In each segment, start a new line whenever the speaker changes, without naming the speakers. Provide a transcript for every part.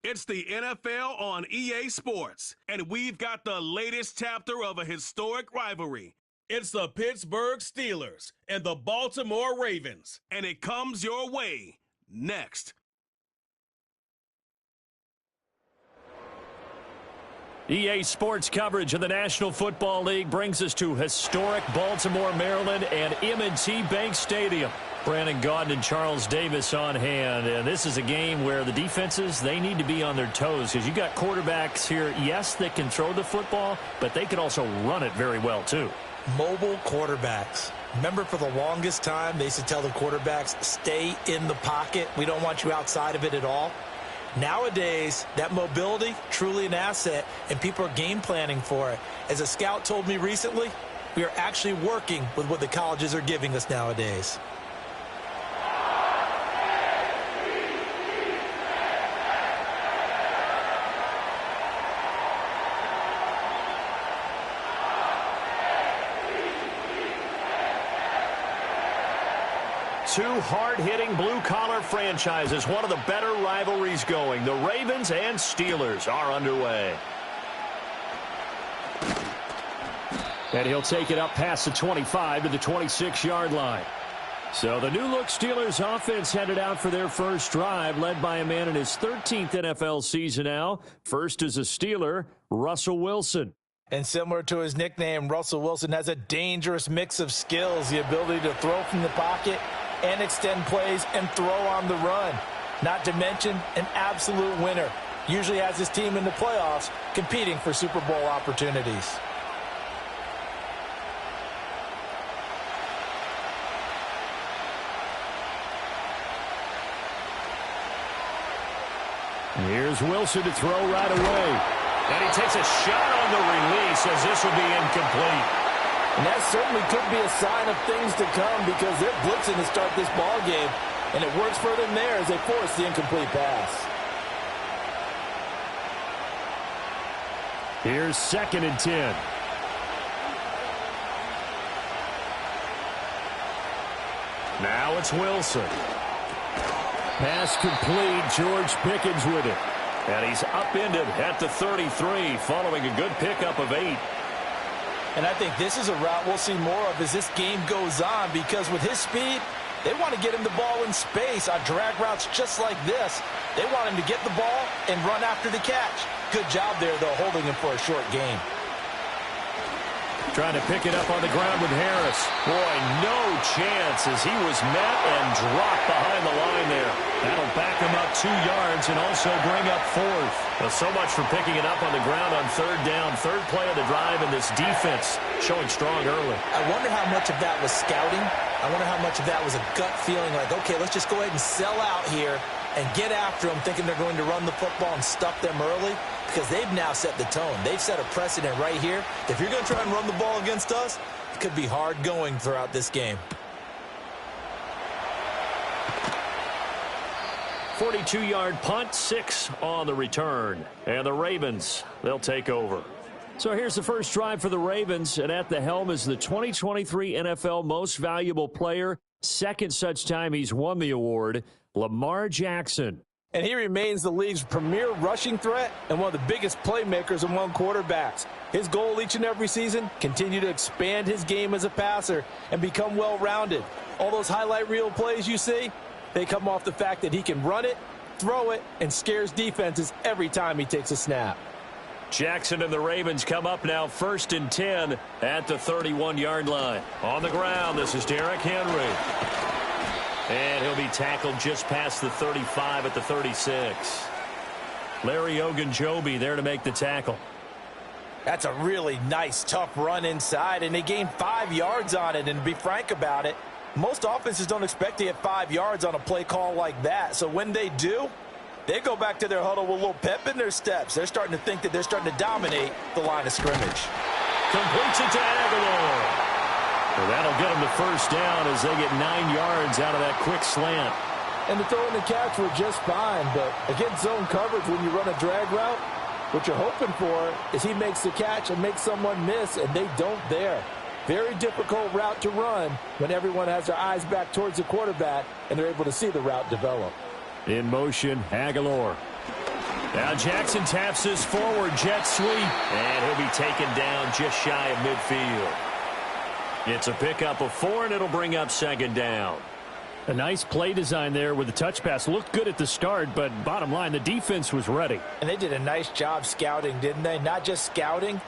It's the NFL on EA Sports, and we've got the latest chapter of a historic rivalry. It's the Pittsburgh Steelers and the Baltimore Ravens, and it comes your way next.
EA Sports coverage of the National Football League brings us to historic Baltimore, Maryland, and M&T Bank Stadium. Brandon Gaudin and Charles Davis on hand. And this is a game where the defenses, they need to be on their toes because you got quarterbacks here, yes, that can throw the football, but they can also run it very well, too.
Mobile quarterbacks. Remember, for the longest time, they used to tell the quarterbacks, stay in the pocket. We don't want you outside of it at all. Nowadays, that mobility, truly an asset, and people are game planning for it. As a scout told me recently, we are actually working with what the colleges are giving us nowadays.
Two hard-hitting blue-collar franchises, one of the better rivalries going. The Ravens and Steelers are underway. And he'll take it up past the 25 to the 26-yard line. So the new-look Steelers offense headed out for their first drive, led by a man in his 13th NFL season now. First is a Steeler, Russell Wilson.
And similar to his nickname, Russell Wilson has a dangerous mix of skills, the ability to throw from the pocket and extend plays and throw on the run. Not to mention an absolute winner. Usually has his team in the playoffs competing for Super Bowl opportunities.
Here's Wilson to throw right away. And he takes a shot on the release as this will be incomplete.
And that certainly could be a sign of things to come because they're blitzing to start this ball game, and it works for them there as they force the incomplete pass.
Here's 2nd and 10. Now it's Wilson. Pass complete. George Pickens with it. And he's upended at the 33 following a good pickup of 8.
And I think this is a route we'll see more of as this game goes on because with his speed, they want to get him the ball in space on drag routes just like this. They want him to get the ball and run after the catch. Good job there, though, holding him for a short gain.
Trying to pick it up on the ground with Harris. Boy, no chance as he was met and dropped behind the line there. That'll back him up 2 yards and also bring up 4th. Well, so much for picking it up on the ground on 3rd down. 3rd play of the drive, and this defense showing strong early.
I wonder how much of that was scouting. I wonder how much of that was a gut feeling like, okay, let's just go ahead and sell out here and get after them, thinking they're going to run the football and stuff them early, because they've now set the tone. They've set a precedent right here. If you're going to try and run the ball against us, it could be hard going throughout this game.
42-yard punt, 6 on the return. And the Ravens, they'll take over. So here's the first drive for the Ravens, and at the helm is the 2023 NFL Most Valuable Player. Second such time he's won the award, Lamar Jackson.
And he remains the league's premier rushing threat and one of the biggest playmakers among quarterbacks. His goal each and every season, continue to expand his game as a passer and become well-rounded. All those highlight reel plays you see, they come off the fact that he can run it, throw it, and scares defenses every time he takes a snap.
Jackson and the Ravens come up now 1st and 10 at the 31-yard line. On the ground, this is Derrick Henry. And he'll be tackled just past the 35 at the 36. Larry Ogunjobi there to make the tackle.
That's a really nice, tough run inside, and they gained 5 yards on it. And to be frank about it, most offenses don't expect to get 5 yards on a play call like that. So when they do, they go back to their huddle with a little pep in their steps. They're starting to think that they're starting to dominate the line of scrimmage.
Completes it to Aguilar. Well, that'll get them the first down as they get 9 yards out of that quick slant.
And the throw and the catch were just fine, but against zone coverage when you run a drag route, what you're hoping for is he makes the catch and makes someone miss, and they don't there. Very difficult route to run when everyone has their eyes back towards the quarterback and they're able to see the route develop.
In motion, Aguilar. Now Jackson taps this forward jet sweep, and he'll be taken down just shy of midfield. It's a pickup of 4, and it'll bring up second down. A nice play design there with the touch pass. Looked good at the start, but bottom line, the defense was ready.
And they did a nice job scouting, didn't they? Not just scouting,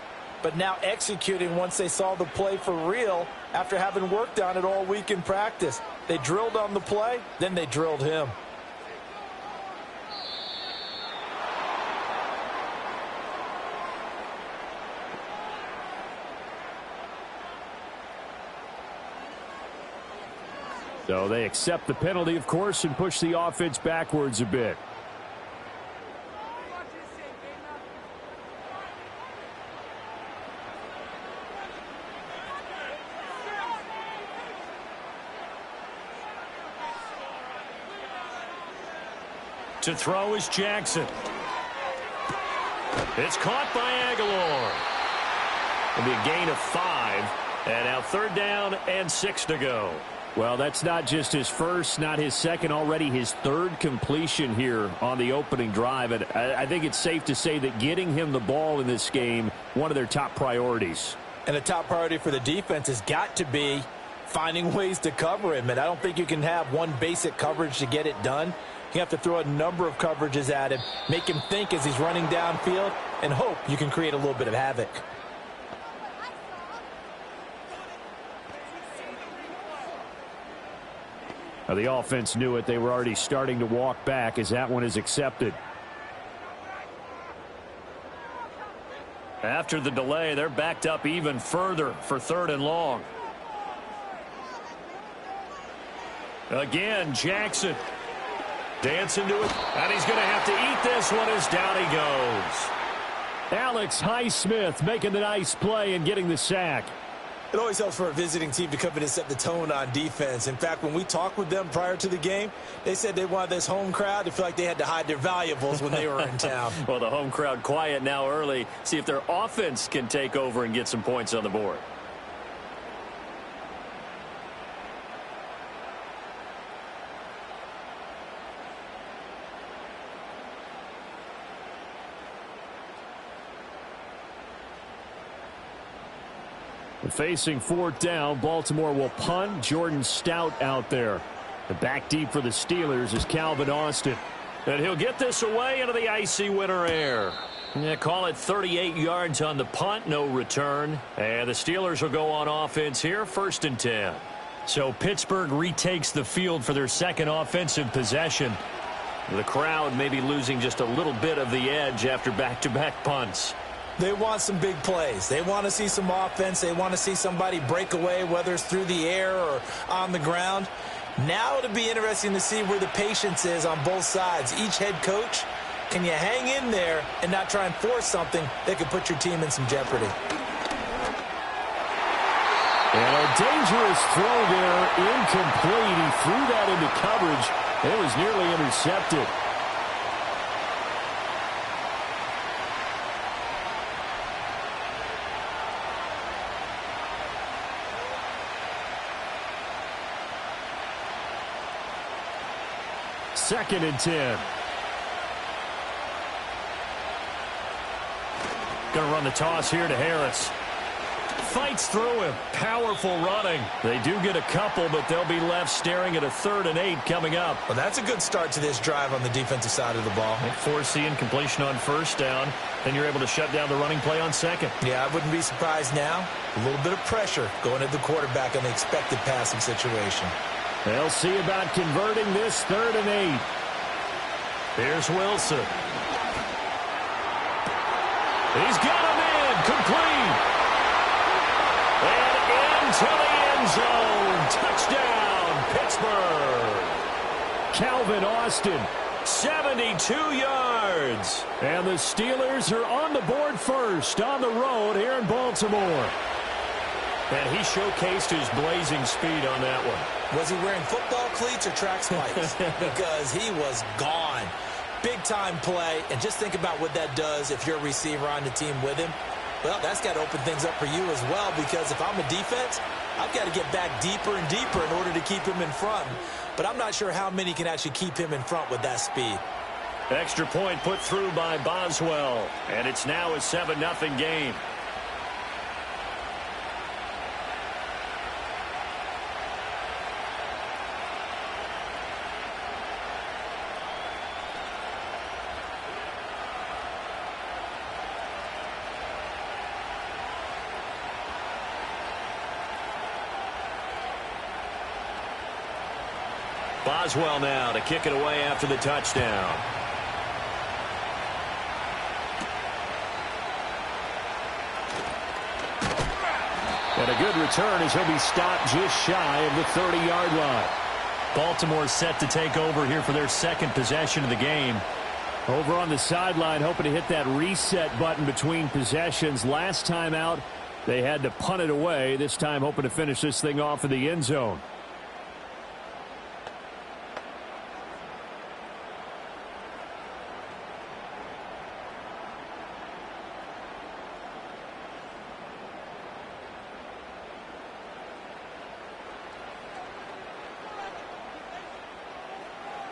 but now executing once they saw the play for real after having worked on it all week in practice. They drilled on the play, then they drilled him.
So they accept the penalty, of course, and push the offense backwards a bit. To throw is Jackson. It's caught by Aguilar. It'll be a gain of 5. And now 3rd down and 6 to go. Well, that's not just his first, not his second, already his 3rd completion here on the opening drive. And I think it's safe to say that getting him the ball in this game, one of their top priorities.
And the top priority for the defense has got to be finding ways to cover him. And I don't think you can have one basic coverage to get it done. You have to throw a number of coverages at him, make him think as he's running downfield, and hope you can create a little bit of havoc.
Now the offense knew it. They were already starting to walk back as that one is accepted. After the delay, they're backed up even further for 3rd and long. Again, Jackson dancing to it, and he's going to have to eat this one as down he goes. Alex Highsmith making the nice play and getting the sack.
It always helps for a visiting team to come in and set the tone on defense. In fact, when we talked with them prior to the game, they said they wanted this home crowd to feel like they had to hide their valuables when they were in town.
Well, the home crowd quiet now early. See if their offense can take over and get some points on the board. Facing 4th down, Baltimore will punt. Jordan Stout out there. The back deep for the Steelers is Calvin Austin. And he'll get this away into the icy winter air. Yeah, call it 38 yards on the punt, no return. And the Steelers will go on offense here, 1st and 10. So Pittsburgh retakes the field for their 2nd offensive possession. The crowd may be losing just a little bit of the edge after back-to-back punts.
They want some big plays. They want to see some offense. They want to see somebody break away, whether it's through the air or on the ground. Now it'll be interesting to see where the patience is on both sides. Each head coach, can you hang in there and not try and force something that could put your team in some jeopardy?
And a dangerous throw there, incomplete. He threw that into coverage. It was nearly intercepted. Second and 10. Going to run the toss here to Harris. Fights through him. Powerful running. They do get a couple, but they'll be left staring at a 3rd and 8 coming up.
Well, that's a good start to this drive on the defensive side of the ball.
Force the incompletion on 1st down. Then you're able to shut down the running play on 2nd.
Yeah, I wouldn't be surprised now. A little bit of pressure going at the quarterback on the expected passing situation.
They'll see about converting this 3rd and 8. Here's Wilson. He's got him in. Complete. And into the end zone. Touchdown, Pittsburgh. Calvin Austin, 72 yards. And the Steelers are on the board first on the road here in Baltimore. And he showcased his blazing speed on that one.
Was he wearing football cleats or track spikes? Because he was gone. Big-time play. And just think about what that does if you're a receiver on the team with him. Well, that's got to open things up for you as well, because if I'm a defense, I've got to get back deeper and deeper in order to keep him in front. But I'm not sure how many can actually keep him in front with that speed.
Extra point put through by Boswell, and it's now a 7-0 game. Boswell now to kick it away after the touchdown. And a good return as he'll be stopped just shy of the 30-yard line. Baltimore set to take over here for their second possession of the game.
Over on the sideline, hoping to hit that reset button between possessions. Last time out, they had to punt it away. This time hoping to finish this thing off in the end zone.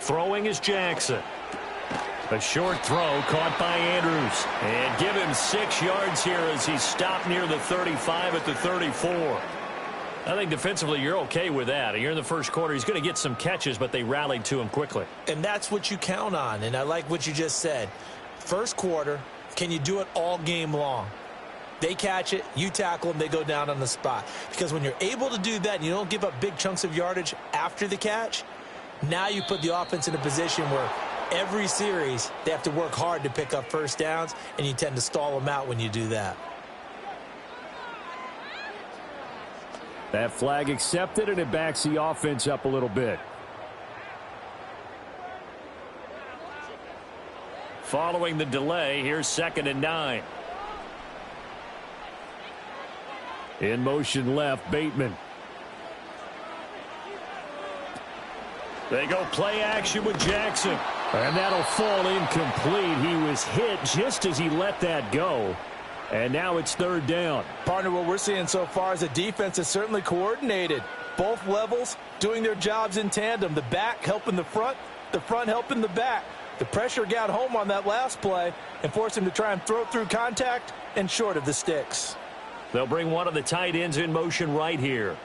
Throwing is Jackson. A short throw caught by Andrews. And give him 6 yards here as he's stopped near the 35 at the 34. I think defensively you're okay with that. You're in the first quarter. He's going to get some catches, but they rallied to him quickly.
And that's what you count on. And I like what you just said. First quarter, can you do it all game long? They catch it, you tackle them, they go down on the spot. Because when you're able to do that and you don't give up big chunks of yardage after the catch, now you put the offense in a position where every series they have to work hard to pick up first downs, and you tend to stall them out when you do that.
That flag accepted, and it backs the offense up a little bit.
Following the delay, here's 2nd and 9.
In motion left, Bateman.
They go play action with Jackson.
And that'll fall incomplete. He was hit just as he let that go. And now it's 3rd down.
Partner, what we're seeing so far is the defense is certainly coordinated. Both levels doing their jobs in tandem. The back helping the front helping the back. The pressure got home on that last play and forced him to try and throw through contact and short of the sticks.
They'll bring one of the tight ends in motion right here.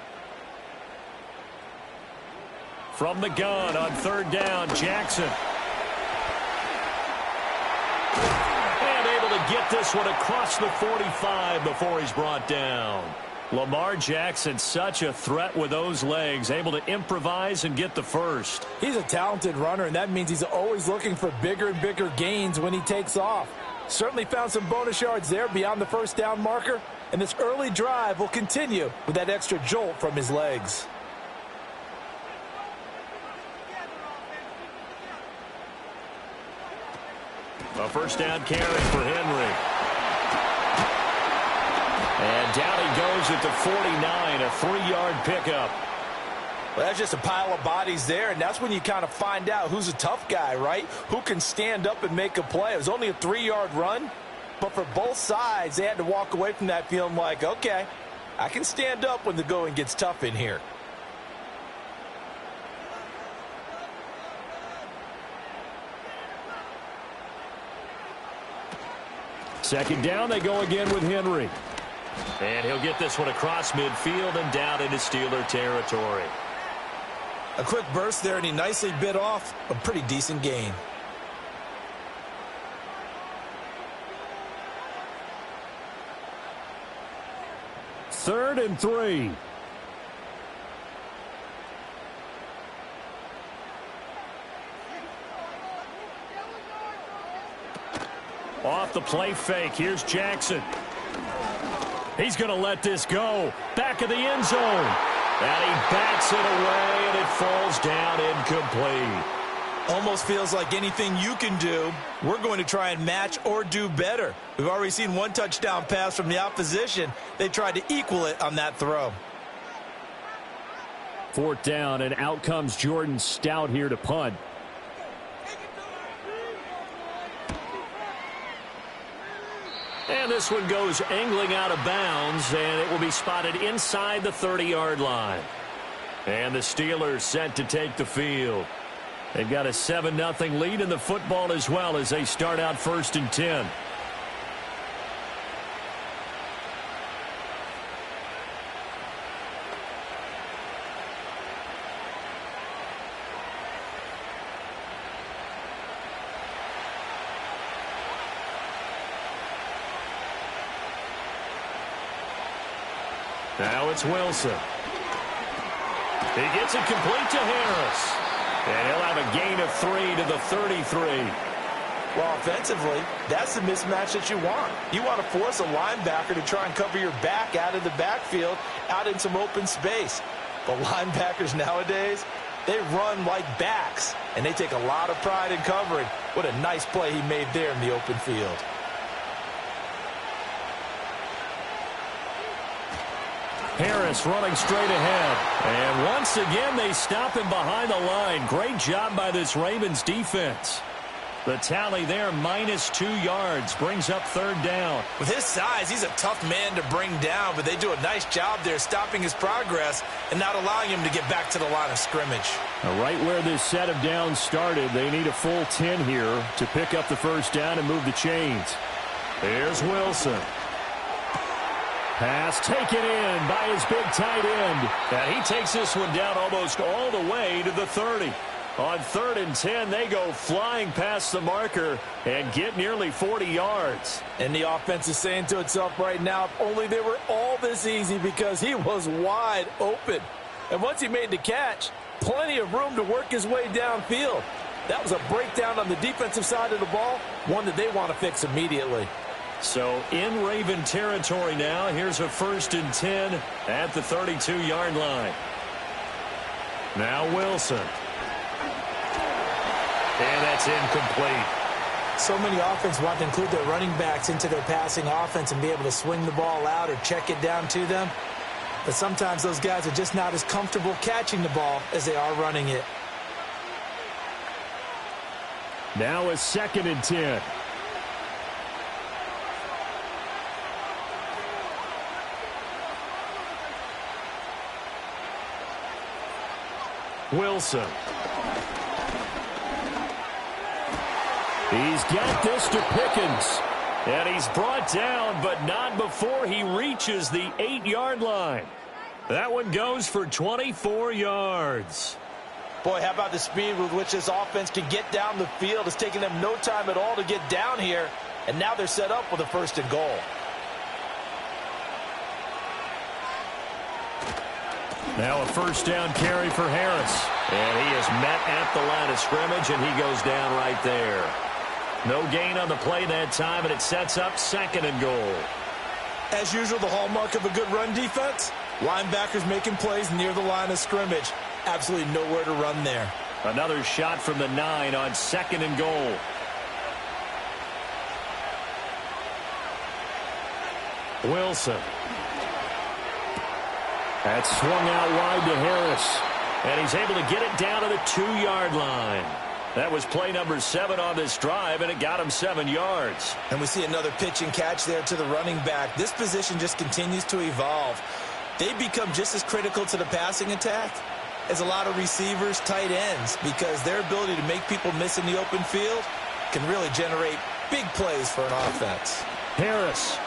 From the gun on 3rd down, Jackson. And able to get this one across the 45 before he's brought down. Lamar Jackson, such a threat with those legs, able to improvise and get the first.
He's a talented runner, and that means he's always looking for bigger and bigger gains when he takes off. Certainly found some bonus yards there beyond the first down marker, and this early drive will continue with that extra jolt from his legs.
A first down carry for Henry. And down he goes at the 49, a 3-yard pickup.
Well, that's just a pile of bodies there, and that's when you kind of find out who's a tough guy, right? Who can stand up and make a play. It was only a 3-yard run, but for both sides, they had to walk away from that feeling like, okay, I can stand up when the going gets tough in here.
Second down, they go again with Henry.
And he'll get this one across midfield and down into Steeler territory.
A quick burst there, and he nicely bit off a pretty decent gain.
Third and 3.
Off the play fake, here's Jackson. He's going to let this go. Back of the end zone. And he bats it away, and it falls down incomplete.
Almost feels like anything you can do, we're going to try and match or do better. We've already seen one touchdown pass from the opposition. They tried to equal it on that throw.
4th down, and out comes Jordan Stout here to punt.
And this one goes angling out of bounds, and it will be spotted inside the 30-yard line. And the Steelers set to take the field. They've got a 7-0 lead in the football as well as they start out 1st and 10. Now it's Wilson. He gets it complete to Harris. And he'll have a gain of 3 to the 33.
Well, offensively, that's the mismatch that you want. You want to force a linebacker to try and cover your back out of the backfield, out in some open space. But linebackers nowadays, they run like backs, and they take a lot of pride in covering. What a nice play he made there in the open field.
Harris running straight ahead. And once again, they stop him behind the line. Great job by this Ravens defense. The tally there, -2 yards, brings up 3rd down.
With his size, he's a tough man to bring down, but they do a nice job there stopping his progress and not allowing him to get back to the line of scrimmage.
Now, right where this set of downs started, they need a full 10 here to pick up the 1st down and move the chains. Here's Wilson. Pass taken in by his big tight end. And he takes this one down almost all the way to the 30. On 3rd and 10, they go flying past the marker and get nearly 40 yards.
And the offense is saying to itself right now, if only they were all this easy, because he was wide open. And once he made the catch, plenty of room to work his way downfield. That was a breakdown on the defensive side of the ball, one that they want to fix immediately.
So in Raven territory now, here's a 1st and 10 at the 32-yard line. Now Wilson. And that's incomplete.
So many offenses want to include their running backs into their passing offense and be able to swing the ball out or check it down to them. But sometimes those guys are just not as comfortable catching the ball as they are running it.
Now a 2nd and 10. Wilson. He's got this to Pickens. And he's brought down, but not before he reaches the 8-yard line. That one goes for 24 yards.
Boy, how about the speed with which this offense can get down the field? It's taking them no time at all to get down here. And now they're set up with a 1st and goal.
Now a 1st down carry for Harris. And he is met at the line of scrimmage, and he goes down right there. No gain on the play that time, and it sets up 2nd and goal.
As usual, the hallmark of a good run defense, linebackers making plays near the line of scrimmage. Absolutely nowhere to run there.
Another shot from the 9 on 2nd and goal. Wilson. That's swung out wide to Harris. And he's able to get it down to the 2-yard line. That was play number 7 on this drive, and it got him 7 yards.
And we see another pitch and catch there to the running back. This position just continues to evolve. They become just as critical to the passing attack as a lot of receivers, tight ends, because their ability to make people miss in the open field can really generate big plays for an offense.
Harris.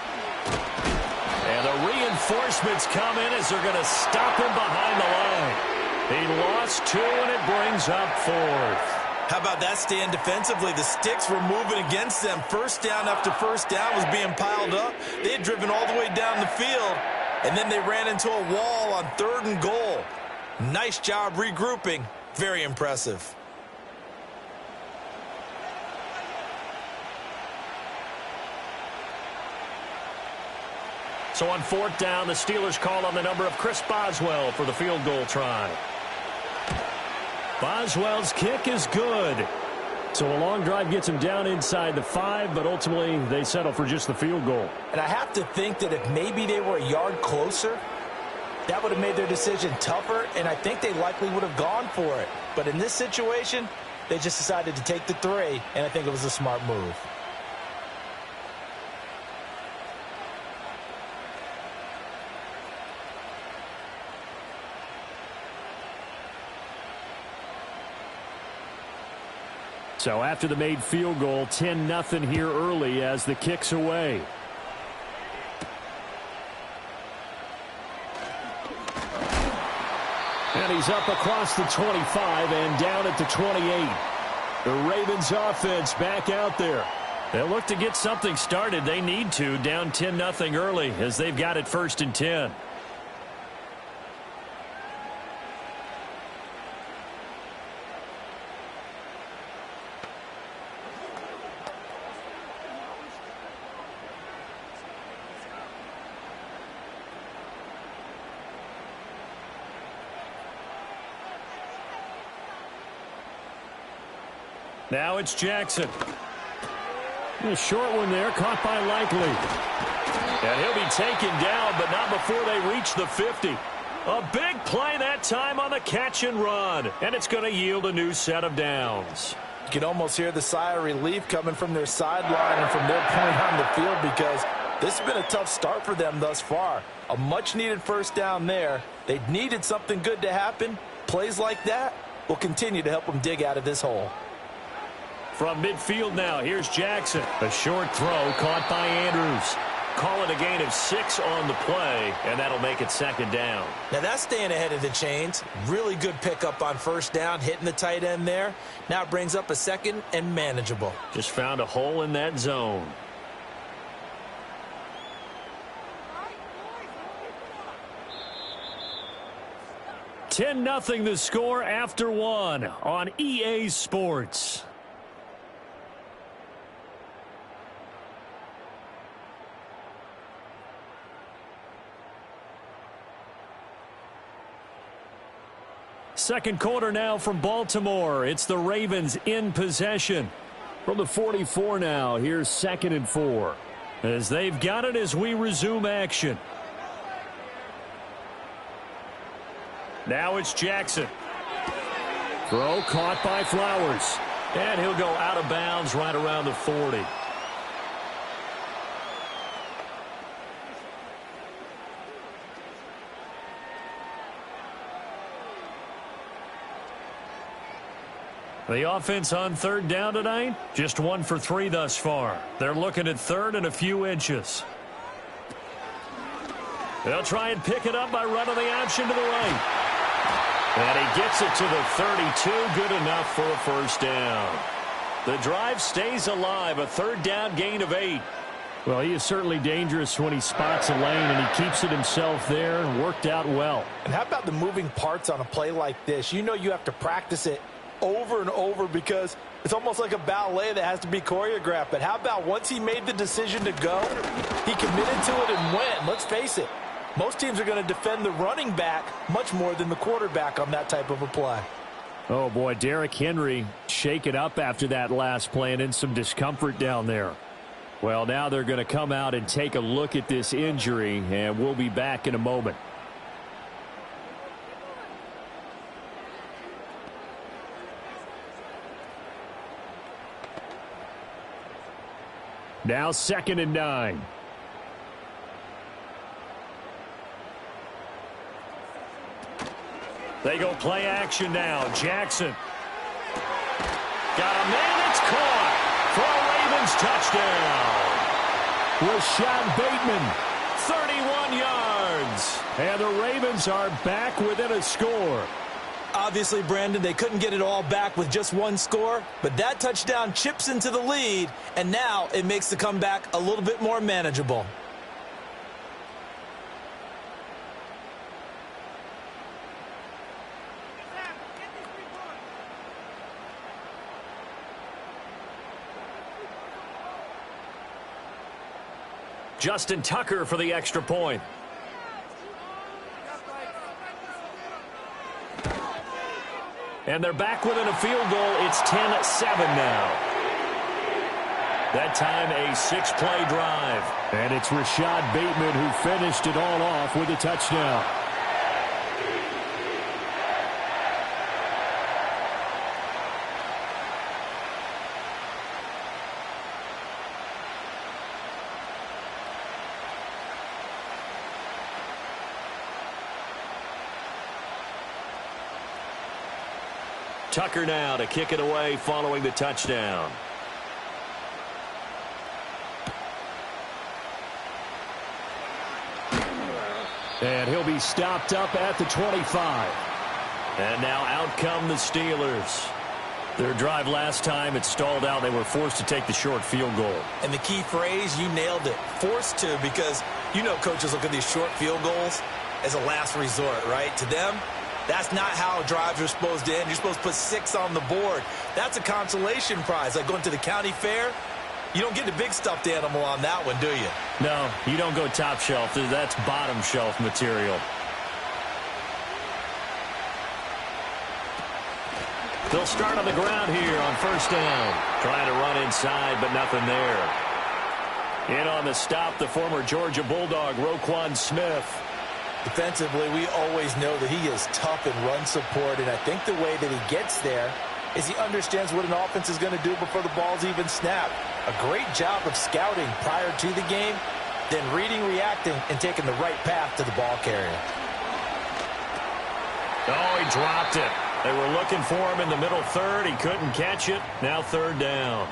And the reinforcements come in as they're going to stop him behind the line. He lost 2, and it brings up 4th.
How about that stand defensively? The sticks were moving against them. 1st down after 1st down was being piled up. They had driven all the way down the field, and then they ran into a wall on 3rd and goal. Nice job regrouping. Very impressive.
So on 4th down, the Steelers call on the number of Chris Boswell for the field goal try. Boswell's kick is good. So a long drive gets him down inside the 5, but ultimately they settle for just the field goal.
And I have to think that if maybe they were a yard closer, that would have made their decision tougher, and I think they likely would have gone for it. But in this situation, they just decided to take the 3, and I think it was a smart move.
So after the made field goal, 10-0 here early as the kick's away. And he's up across the 25 and down at the 28. The Ravens offense back out there. They'll look to get something started. They need to, down 10-0 early as they've got it 1st and 10. Now it's Jackson. A short one there, caught by Likely. And he'll be taken down, but not before they reach the 50. A big play that time on the catch and run. And it's going to yield a new set of downs.
You can almost hear the sigh of relief coming from their sideline and from their point on the field because this has been a tough start for them thus far. A much-needed 1st down there. They needed something good to happen. Plays like that will continue to help them dig out of this hole.
From midfield now, here's Jackson. A short throw caught by Andrews. Call it a gain of 6 on the play, and that'll make it 2nd down.
Now that's staying ahead of the chains. Really good pickup on 1st down, hitting the tight end there. Now it brings up a 2nd and manageable.
Just found a hole in that zone. $10-0 the score after 1 on EA Sports. Second quarter now from Baltimore. It's the Ravens in possession. From the 44 now, here's 2nd and 4. As they've got it as we resume action. Now it's Jackson. Throw caught by Flowers. And he'll go out of bounds right around the 40. The offense on 3rd down tonight, just 1 for 3 thus far. They're looking at 3rd and a few inches. They'll try and pick it up by running the option to the right. And he gets it to the 32, good enough for a 1st down. The drive stays alive, a 3rd down gain of 8. Well, he is certainly dangerous when he spots a lane, and he keeps it himself there and worked out well.
And how about the moving parts on a play like this? You know you have to practice it over and over because it's almost like a ballet that has to be choreographed. But how about once he made the decision to go, he committed to it and went. Let's face it, most teams are going to defend the running back much more than the quarterback on that type of a play.
Oh, boy, Derrick Henry shaken up after that last play and in some discomfort down there. Well, now they're going to come out and take a look at this injury, and we'll be back in a moment. Now 2nd and 9. They go play action now. Jackson. Got a man. It's caught for a Ravens touchdown. Rashad Bateman, 31 yards. And the Ravens are back within a score.
Obviously, Brandon, they couldn't get it all back with just 1 score, but that touchdown chips into the lead, and now it makes the comeback a little bit more manageable.
Justin Tucker for the extra point. And they're back within a field goal. It's 10-7 now. That time a 6-play drive. And it's Rashad Bateman who finished it all off with a touchdown. Tucker now to kick it away following the touchdown.
And he'll be stopped up at the 25.
And now out come the Steelers. Their drive last time, it stalled out. They were forced to take the short field goal.
And the key phrase, you nailed it, forced to, because you know coaches look at these short field goals as a last resort, right? To them, that's not how drives are supposed to end. You're supposed to put 6 on the board. That's a consolation prize. Like going to the county fair, you don't get the big stuffed animal on that one, do you?
No, you don't go top shelf. That's bottom shelf material. They'll start on the ground here on first down. Trying to run inside, but nothing there. In on the stop, the former Georgia Bulldog, Roquan Smith.
Defensively, we always know that he is tough in run support, and I think the way that he gets there is he understands what an offense is going to do before the ball's even snapped. A great job of scouting prior to the game, then reading, reacting, and taking the right path to the ball carrier.
Oh, he dropped it. They were looking for him in the middle third. He couldn't catch it. Now third down.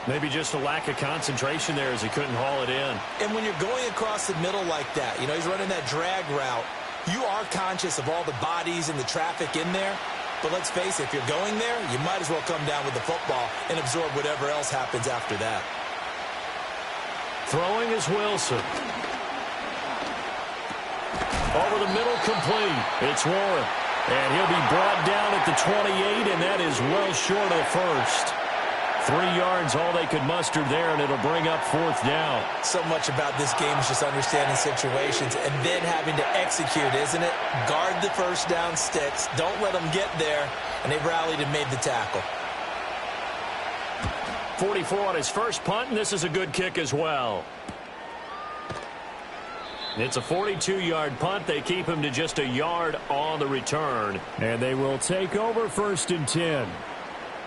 Maybe just a lack of concentration there as he couldn't haul it in.
And when you're going across the middle like that, you know, he's running that drag route, you are conscious of all the bodies and the traffic in there. But let's face it, if you're going there, you might as well come down with the football and absorb whatever else happens after that.
Throwing is Wilson. Over the middle, complete. It's Warren. And he'll be brought down at the 28, and that is well short of the first. 3 yards, all they could muster there, and it'll bring up fourth down.
So much about this game is just understanding situations and then having to execute, isn't it? Guard the first down sticks. Don't let them get there. And they rallied and made the tackle.
44 on his first punt, and this is a good kick as well. It's a 42-yard punt. They keep him to just a yard on the return.
And they will take over first and 10.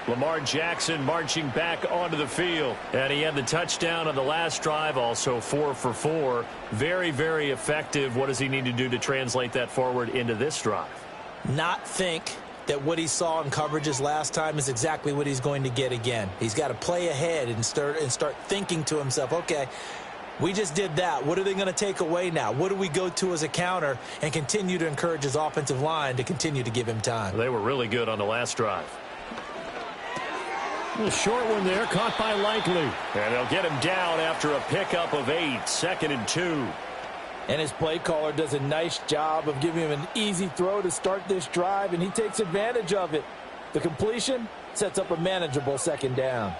Lamar Jackson marching back onto the field. And he had the touchdown on the last drive, also 4 for 4. Very, very effective. What does he need to do to translate that forward into this drive?
Not think that what he saw in coverages last time is exactly what he's going to get again. He's got to play ahead and start thinking to himself, okay, we just did that. What are they going to take away now? What do we go to as a counter? And continue to encourage his offensive line to continue to give him time.
They were really good on the last drive.
A short one there, caught by Likely.
And they'll get him down after a pickup of 8, 2nd and 2.
And his play caller does a nice job of giving him an easy throw to start this drive, and he takes advantage of it. The completion sets up a manageable second down.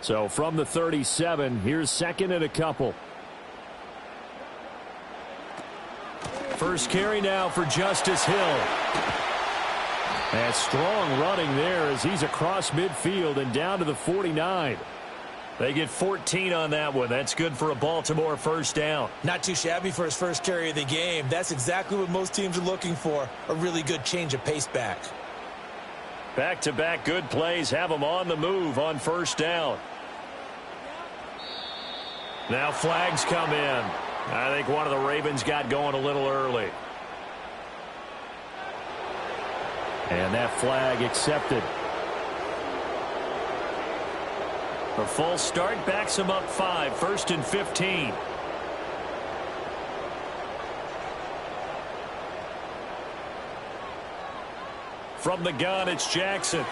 So from the 37, here's second and a couple. First carry now for Justice Hill. And strong running there as he's across midfield and down to the 49.
They get 14 on that one. That's good for a Baltimore first down.
Not too shabby for his first carry of the game. That's exactly what most teams are looking for, a really good change of pace back.
Back-to-back good plays have them on the move on first down. Now flags come in. I think one of the Ravens got going a little early.
And that flag accepted.
A full start backs him up 5, 1st and 15. From the gun, it's Jackson.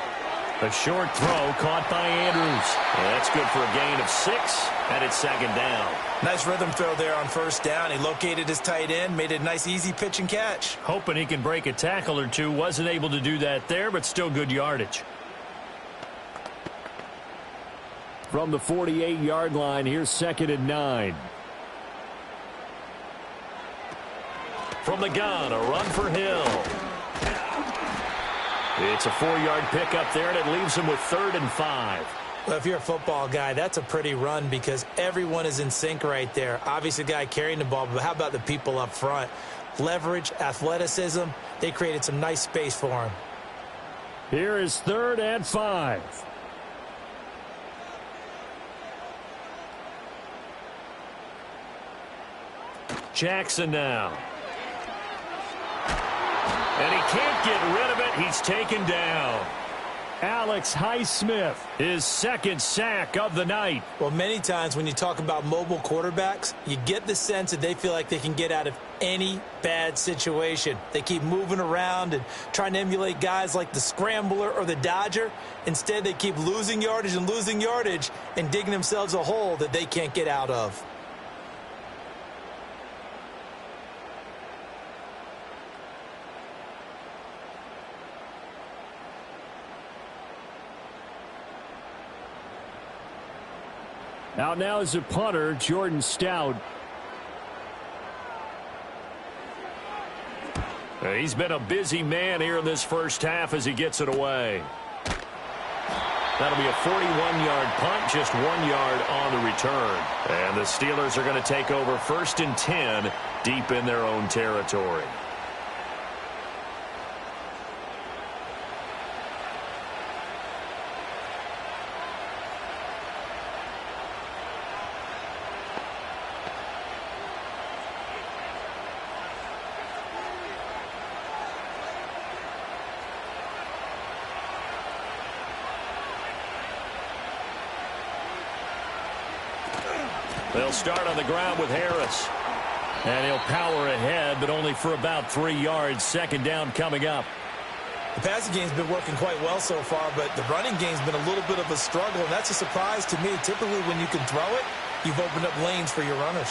A short throw caught by Andrews. And that's good for a gain of 6, and it's second down.
Nice rhythm throw there on first down. He located his tight end, made a nice easy pitch and catch.
Hoping he can break a tackle or two. Wasn't able to do that there, but still good yardage.
From the 48-yard line, here's 2nd and 9.
From the gun, a run for Hill. It's a 4-yard pickup there, and it leaves him with 3rd and 5.
Well, if you're a football guy, that's a pretty run because everyone is in sync right there. Obviously, the guy carrying the ball, but how about the people up front? Leverage, athleticism, they created some nice space for him.
Here is 3rd and 5.
Jackson now. And he can't get rid of it. He's taken down.
Alex Highsmith, his second sack of the night.
Well, many times when you talk about mobile quarterbacks, you get the sense that they feel like they can get out of any bad situation. They keep moving around and trying to emulate guys like the Scrambler or the Dodger. Instead, they keep losing yardage and digging themselves a hole that they can't get out of.
Out now is a punter, Jordan Stout.
He's been a busy man here in this first half as he gets it away. That'll be a 41-yard punt, just 1 yard on the return. And the Steelers are going to take over 1st and 10 deep in their own territory. They'll start on the ground with Harris.
And he'll power ahead, but only for about 3 yards. Second down coming up.
The passing game's been working quite well so far, but the running game's been a little bit of a struggle, and that's a surprise to me. Typically, when you can throw it, you've opened up lanes for your runners.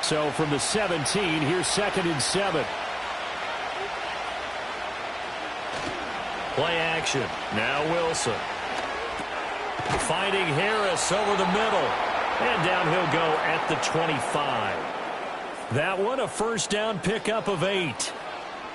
So from the 17, here's 2nd and 7.
Play action. Now Wilson. Finding Harris over the middle. And down he'll go at the 25.
That one a first down pickup of 8.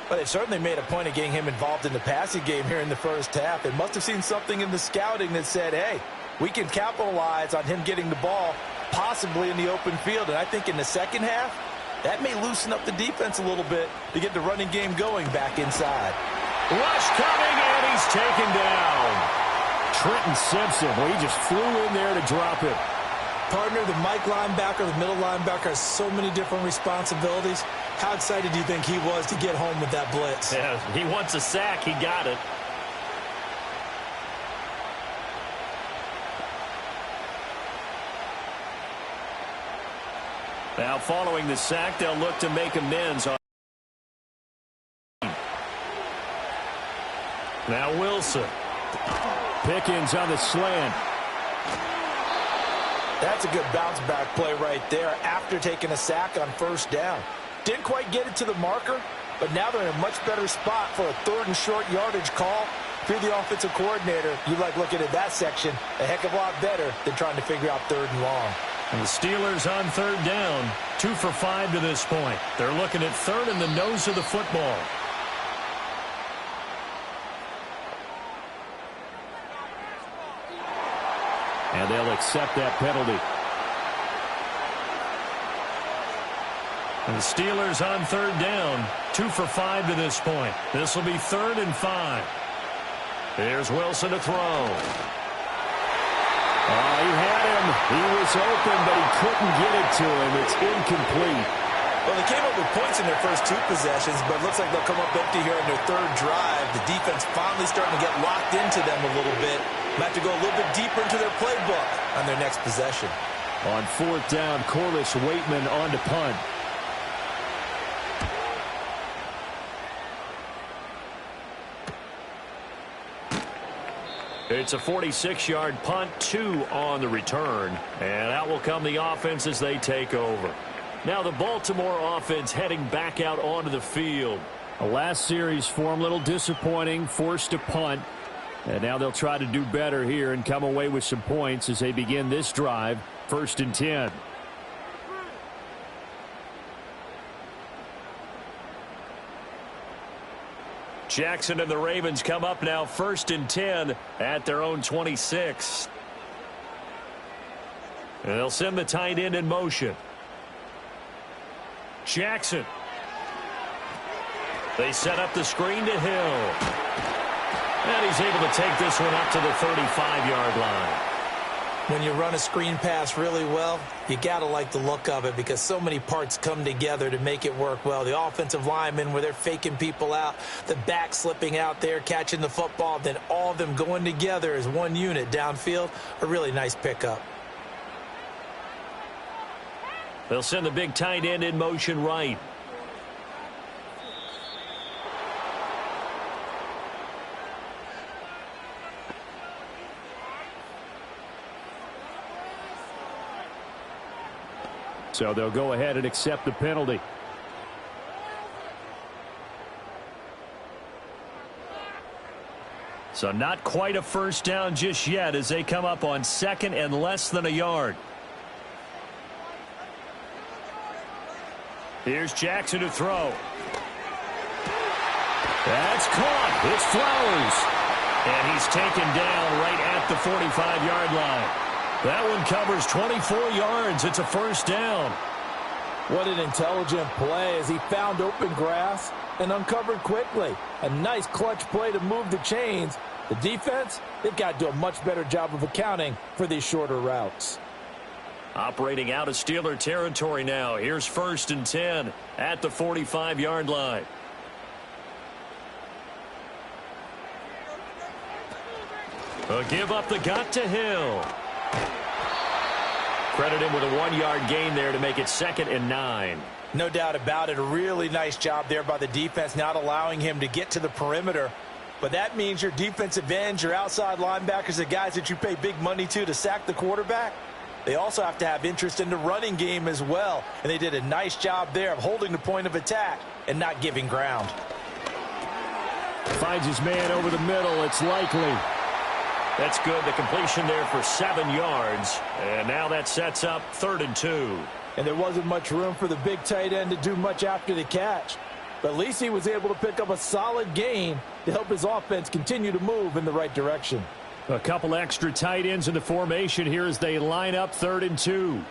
Well, they certainly made a point of getting him involved in the passing game here in the first half. They must have seen something in the scouting that said, hey, we can capitalize on him getting the ball possibly in the open field. And I think in the second half, that may loosen up the defense a little bit to get the running game going back inside.
Rush coming, and he's taken down.
Trenton Simpson, well, he just flew in there to drop it.
Partner, the Mike linebacker, the middle linebacker has so many different responsibilities. How excited do you think he was to get home with that blitz?
Yeah, he wants a sack. He got it. Now following the sack, they'll look to make amends on. Now Wilson.
Pickens on the slant.
That's a good bounce back play right there after taking a sack on first down. Didn't quite get it to the marker, but now they're in a much better spot for a 3rd and short yardage call. If you're the offensive coordinator, you like looking at that section a heck of a lot better than trying to figure out 3rd and long.
And the Steelers on 3rd down, 2 for 5 to this point. They're looking at 3rd in the nose of the football. And they'll accept that penalty. And the Steelers on 3rd down, 2 for 5 to this point. This will be 3rd and 5.
Here's Wilson to throw.
He had him. He was open, but he couldn't get it to him. It's incomplete.
Well, they came up with points in their first 2 possessions, but it looks like they'll come up empty here on their 3rd drive. The defense finally starting to get locked into them a little bit. Might have to go a little bit deeper into their playbook on their next possession.
On 4th down, Corliss Waitman on to punt.
It's a 46-yard punt, 2 on the return. And out will come the offense as they take over. Now the Baltimore offense heading back out onto the field.
The last series for them, a little disappointing, forced to punt. And now they'll try to do better here and come away with some points as they begin this drive, 1st and 10.
Jackson and the Ravens come up now 1st and 10 at their own 26. And they'll send the tight end in motion. Jackson. They set up the screen to Hill. And he's able to take this one up to the 35-yard line.
When you run a screen pass really well, you got to like the look of it because so many parts come together to make it work well. The offensive linemen, where they're faking people out, the back slipping out there, catching the football, then all of them going together as one unit downfield, a really nice pickup.
They'll send the big tight end in motion right. So they'll go ahead and accept the penalty. So not quite a first down just yet as they come up on second and less than a yard. Here's Jackson to throw. That's caught. It's Flowers. And he's taken down right at the 45-yard line. That one covers 24 yards. It's a first down.
What an intelligent play as he found open grass and uncovered quickly. A nice clutch play to move the chains. The defense, they've got to do a much better job of accounting for these shorter routes.
Operating out of Steeler territory now. Here's first and 10 at the 45-yard line. A give up the gut to Hill. Credit him with a 1-yard gain there to make it 2nd and 9.
No doubt about it. A really nice job there by the defense, not allowing him to get to the perimeter. But that means your defensive ends, your outside linebackers, the guys that you pay big money to sack the quarterback, they also have to have interest in the running game as well. And they did a nice job there of holding the point of attack and not giving ground.
Finds his man over the middle. It's Likely. That's good. The completion there for 7 yards. And now that sets up 3rd and 2.
And there wasn't much room for the big tight end to do much after the catch. But at least he was able to pick up a solid gain to help his offense continue to move in the right direction.
A couple extra tight ends in the formation here as they line up 3rd and 2.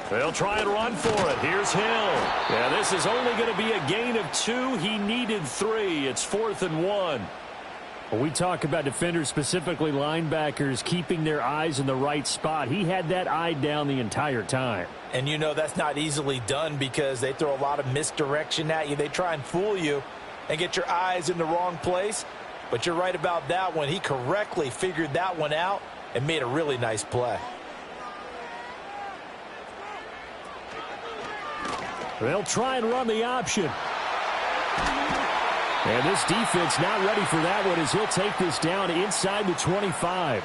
They'll try and run for it. Here's Hill. Yeah, this is only going to be a gain of 2. He needed 3. It's 4th and 1. When we talk about defenders, specifically linebackers, keeping their eyes in the right spot, he had that eye down the entire time.
And you know that's not easily done because they throw a lot of misdirection at you. They try and fool you and get your eyes in the wrong place. But you're right about that one. He correctly figured that one out and made a really nice play.
They'll try and run the option. And this defense not ready for that one as he'll take this down inside the 25.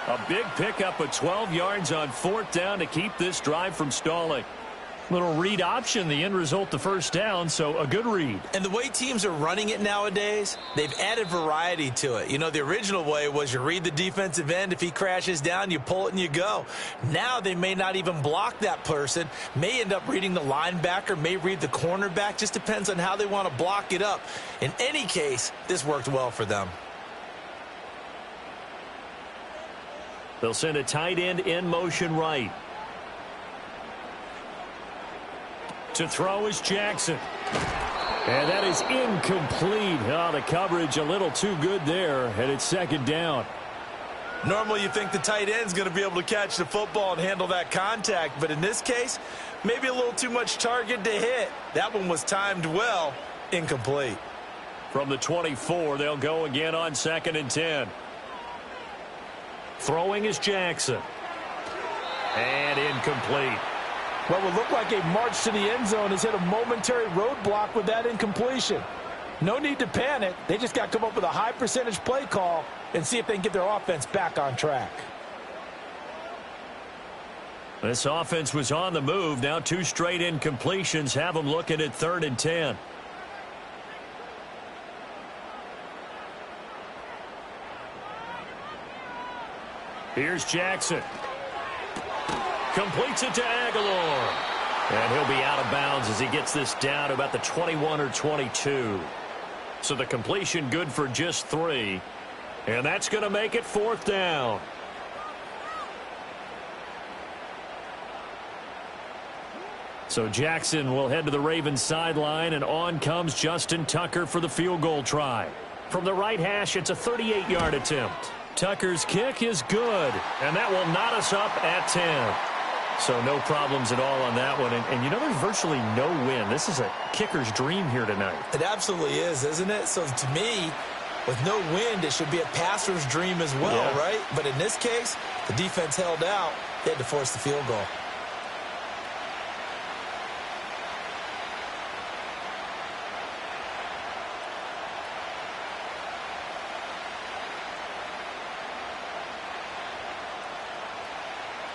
A big pickup of 12 yards on 4th down to keep this drive from stalling. Little read option, the end result, the first down, so a good read.
And the way teams are running it nowadays, they've added variety to it. You know, the original way was you read the defensive end. If he crashes down, you pull it and you go. Now they may not even block that person, may end up reading the linebacker, may read the cornerback. Just depends on how they want to block it up. In any case, this worked well for them.
They'll send a tight end in motion right. To throw is Jackson. And that is incomplete. Oh, the coverage a little too good there, and it's 2nd down.
Normally you think the tight end's going to be able to catch the football and handle that contact, but in this case, maybe a little too much target to hit. That one was timed well, incomplete.
From the 24, they'll go again on 2nd and 10. Throwing is Jackson. And incomplete.
What would look like a march to the end zone has hit a momentary roadblock with that incompletion. No need to panic. They just got to come up with a high percentage play call and see if they can get their offense back on track.
This offense was on the move. Now 2 straight incompletions have them looking at 3rd and 10. Here's Jackson. Completes it to Aguilar. And he'll be out of bounds as he gets this down to about the 21 or 22. So the completion good for just 3. And that's going to make it 4th down. So Jackson will head to the Ravens sideline, and on comes Justin Tucker for the field goal try. From the right hash, it's a 38-yard attempt. Tucker's kick is good, and that will knot us up at 10. So no problems at all on that one. And you know, there's virtually no win. This is a kicker's dream here tonight.
It absolutely is, isn't it? So to me, with no wind, it should be a passer's dream as well, right? But in this case, the defense held out. They had to force the field goal.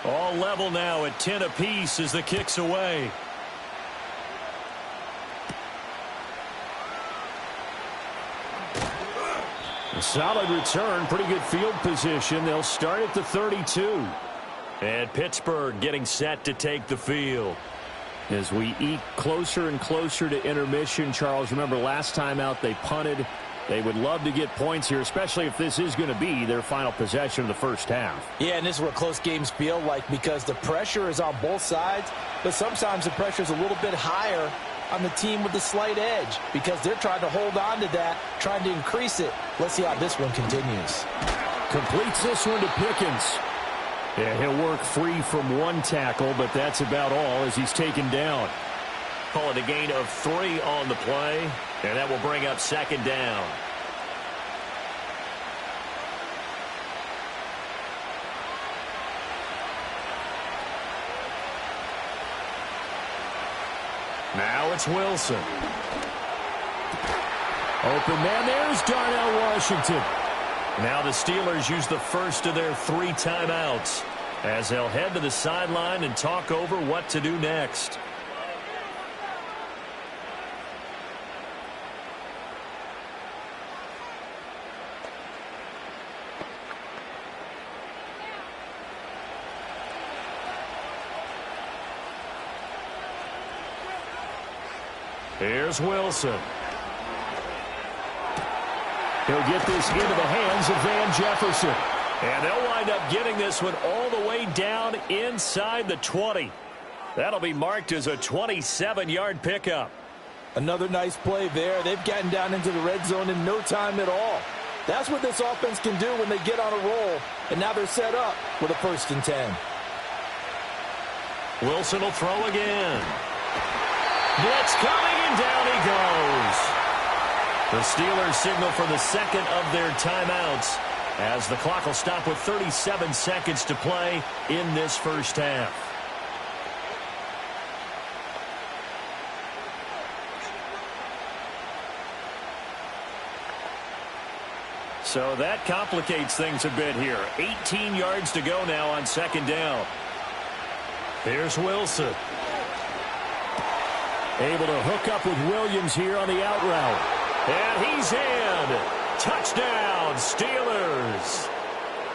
All level now at 10 apiece as the kick's away. A solid return, pretty good field position. They'll start at the 32. And Pittsburgh getting set to take the field. As we eke closer and closer to intermission, Charles, remember last time out they punted. They would love to get points here, especially if this is going to be their final possession of the first half.
Yeah, and this is what close games feel like because the pressure is on both sides, but sometimes the pressure is a little bit higher on the team with the slight edge because they're trying to hold on to that, trying to increase it. Let's see how this one continues.
Completes this one to Pickens. Yeah, he'll work free from one tackle, but that's about all as he's taken down. Call it a gain of 3 on the play, and that will bring up second down. Now it's Wilson. Open man, there's Darnell Washington. Now the Steelers use the first of their 3 timeouts as they'll head to the sideline and talk over what to do next. Here's Wilson. He'll get this into the hands of Van Jefferson. And they'll wind up getting this one all the way down inside the 20. That'll be marked as a 27-yard pickup.
Another nice play there. They've gotten down into the red zone in no time at all. That's what this offense can do when they get on a roll. And now they're set up with a 1st and 10.
Wilson will throw again. Blitz coming, and down he goes. The Steelers signal for the second of their timeouts as the clock will stop with 37 seconds to play in this first half. So that complicates things a bit here. 18 yards to go now on second down. Here's Wilson. Able to hook up with Williams here on the out route. And he's in. Touchdown, Steelers.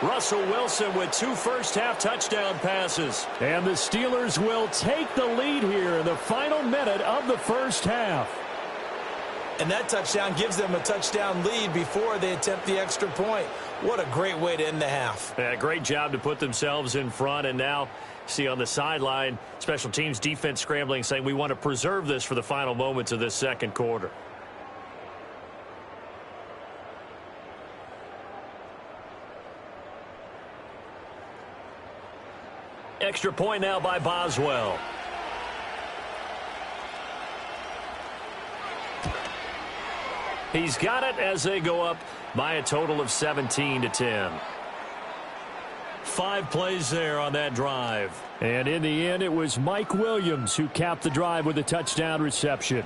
Russell Wilson with 2 first-half touchdown passes. And the Steelers will take the lead here in the final minute of the first half.
And that touchdown gives them a touchdown lead before they attempt the extra point. What a great way to end the half.
Yeah, great job to put themselves in front, and now see on the sideline, special teams defense scrambling, saying we want to preserve this for the final moments of this second quarter. Extra point now by Boswell. He's got it as they go up by a total of 17-10. 5 plays there on that drive. And in the end, it was Mike Williams who capped the drive with a touchdown reception.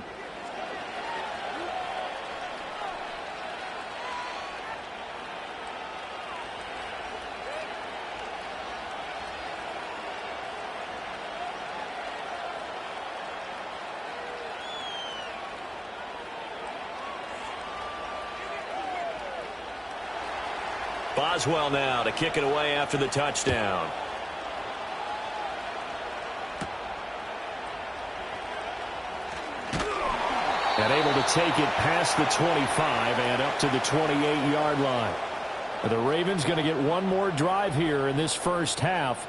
Boswell now to kick it away after the touchdown. And able to take it past the 25 and up to the 28-yard line. The Ravens going to get one more drive here in this first half.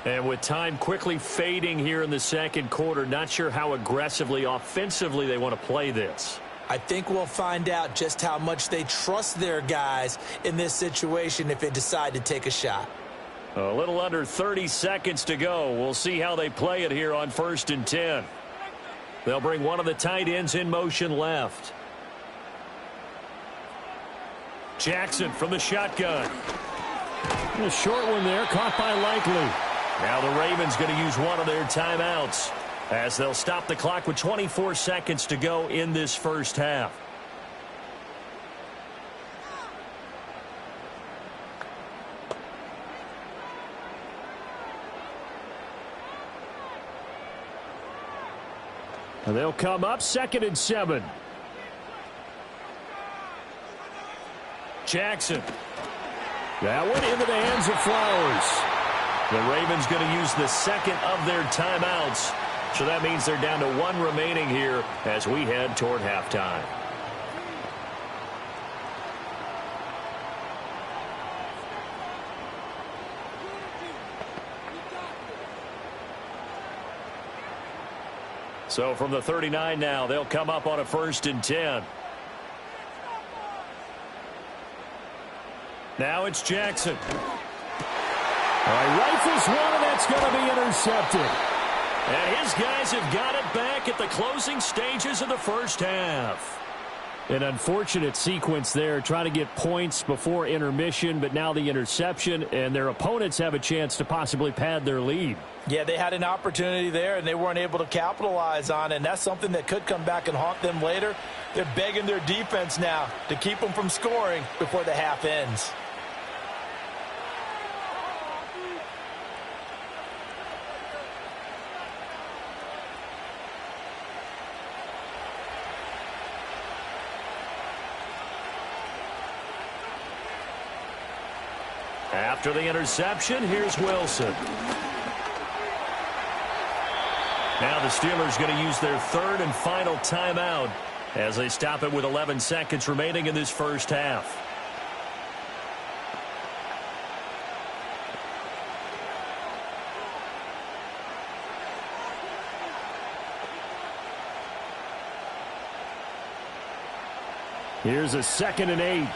And with time quickly fading here in the second quarter, not sure how aggressively, offensively they want to play this.
I think we'll find out just how much they trust their guys in this situation if they decide to take a shot.
A little under 30 seconds to go. We'll see how they play it here on 1st and 10. They'll bring one of the tight ends in motion left. Jackson from the shotgun.
A short one there, caught by Likely.
Now the Ravens going to use one of their timeouts as they'll stop the clock with 24 seconds to go in this first half.
And they'll come up 2nd and 7.
Jackson.
That went into the hands of Flowers.
The Ravens going to use the second of their timeouts. So that means they're down to one remaining here as we head toward halftime. So from the 39 now, they'll come up on a 1st and 10. Now it's Jackson.
Rifles one, and that's going to be intercepted.
And his guys have got it back at the closing stages of the first half.
An unfortunate sequence there, trying to get points before intermission, but now the interception, and their opponents have a chance to possibly pad their lead.
Yeah, they had an opportunity there, and they weren't able to capitalize on it, and that's something that could come back and haunt them later. They're begging their defense now to keep them from scoring before the half ends.
After the interception, here's Wilson. Now the Steelers going to use their third and final timeout as they stop it with 11 seconds remaining in this first half.
Here's a 2nd and 8.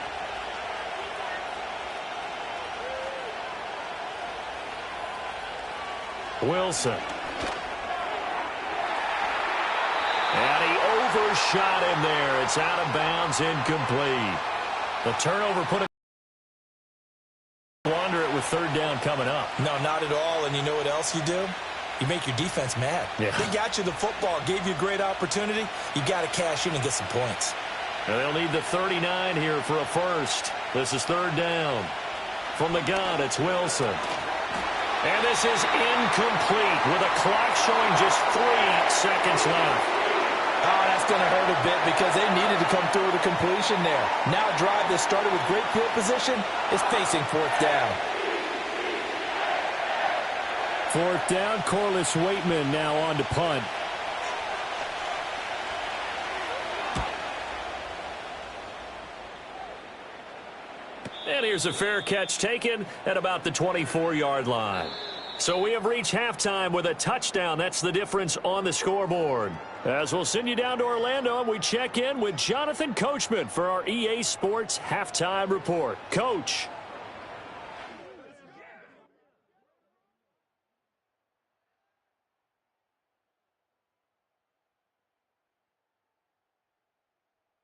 Wilson. And he overshot him there. It's out of bounds, incomplete. The turnover put it. Wander it with 3rd down coming up.
No, not at all. And you know what else you do? You make your defense mad.
Yeah.
They got you the football, gave you a great opportunity. You got to cash in and get some points.
And they'll need the 39 here for a first. This is 3rd down. From the gun, it's Wilson. And this is incomplete with a clock showing just 3 seconds left.
Oh, that's going to hurt a bit because they needed to come through with a completion there. Now a drive that started with great field position is facing 4th down.
4th down, Corliss Waitman now on to punt.
And here's a fair catch taken at about the 24-yard line. So we have reached halftime with a touchdown. That's the difference on the scoreboard. As we'll send you down to Orlando, and we check in with Jonathan Coachman for our EA Sports Halftime Report. Coach.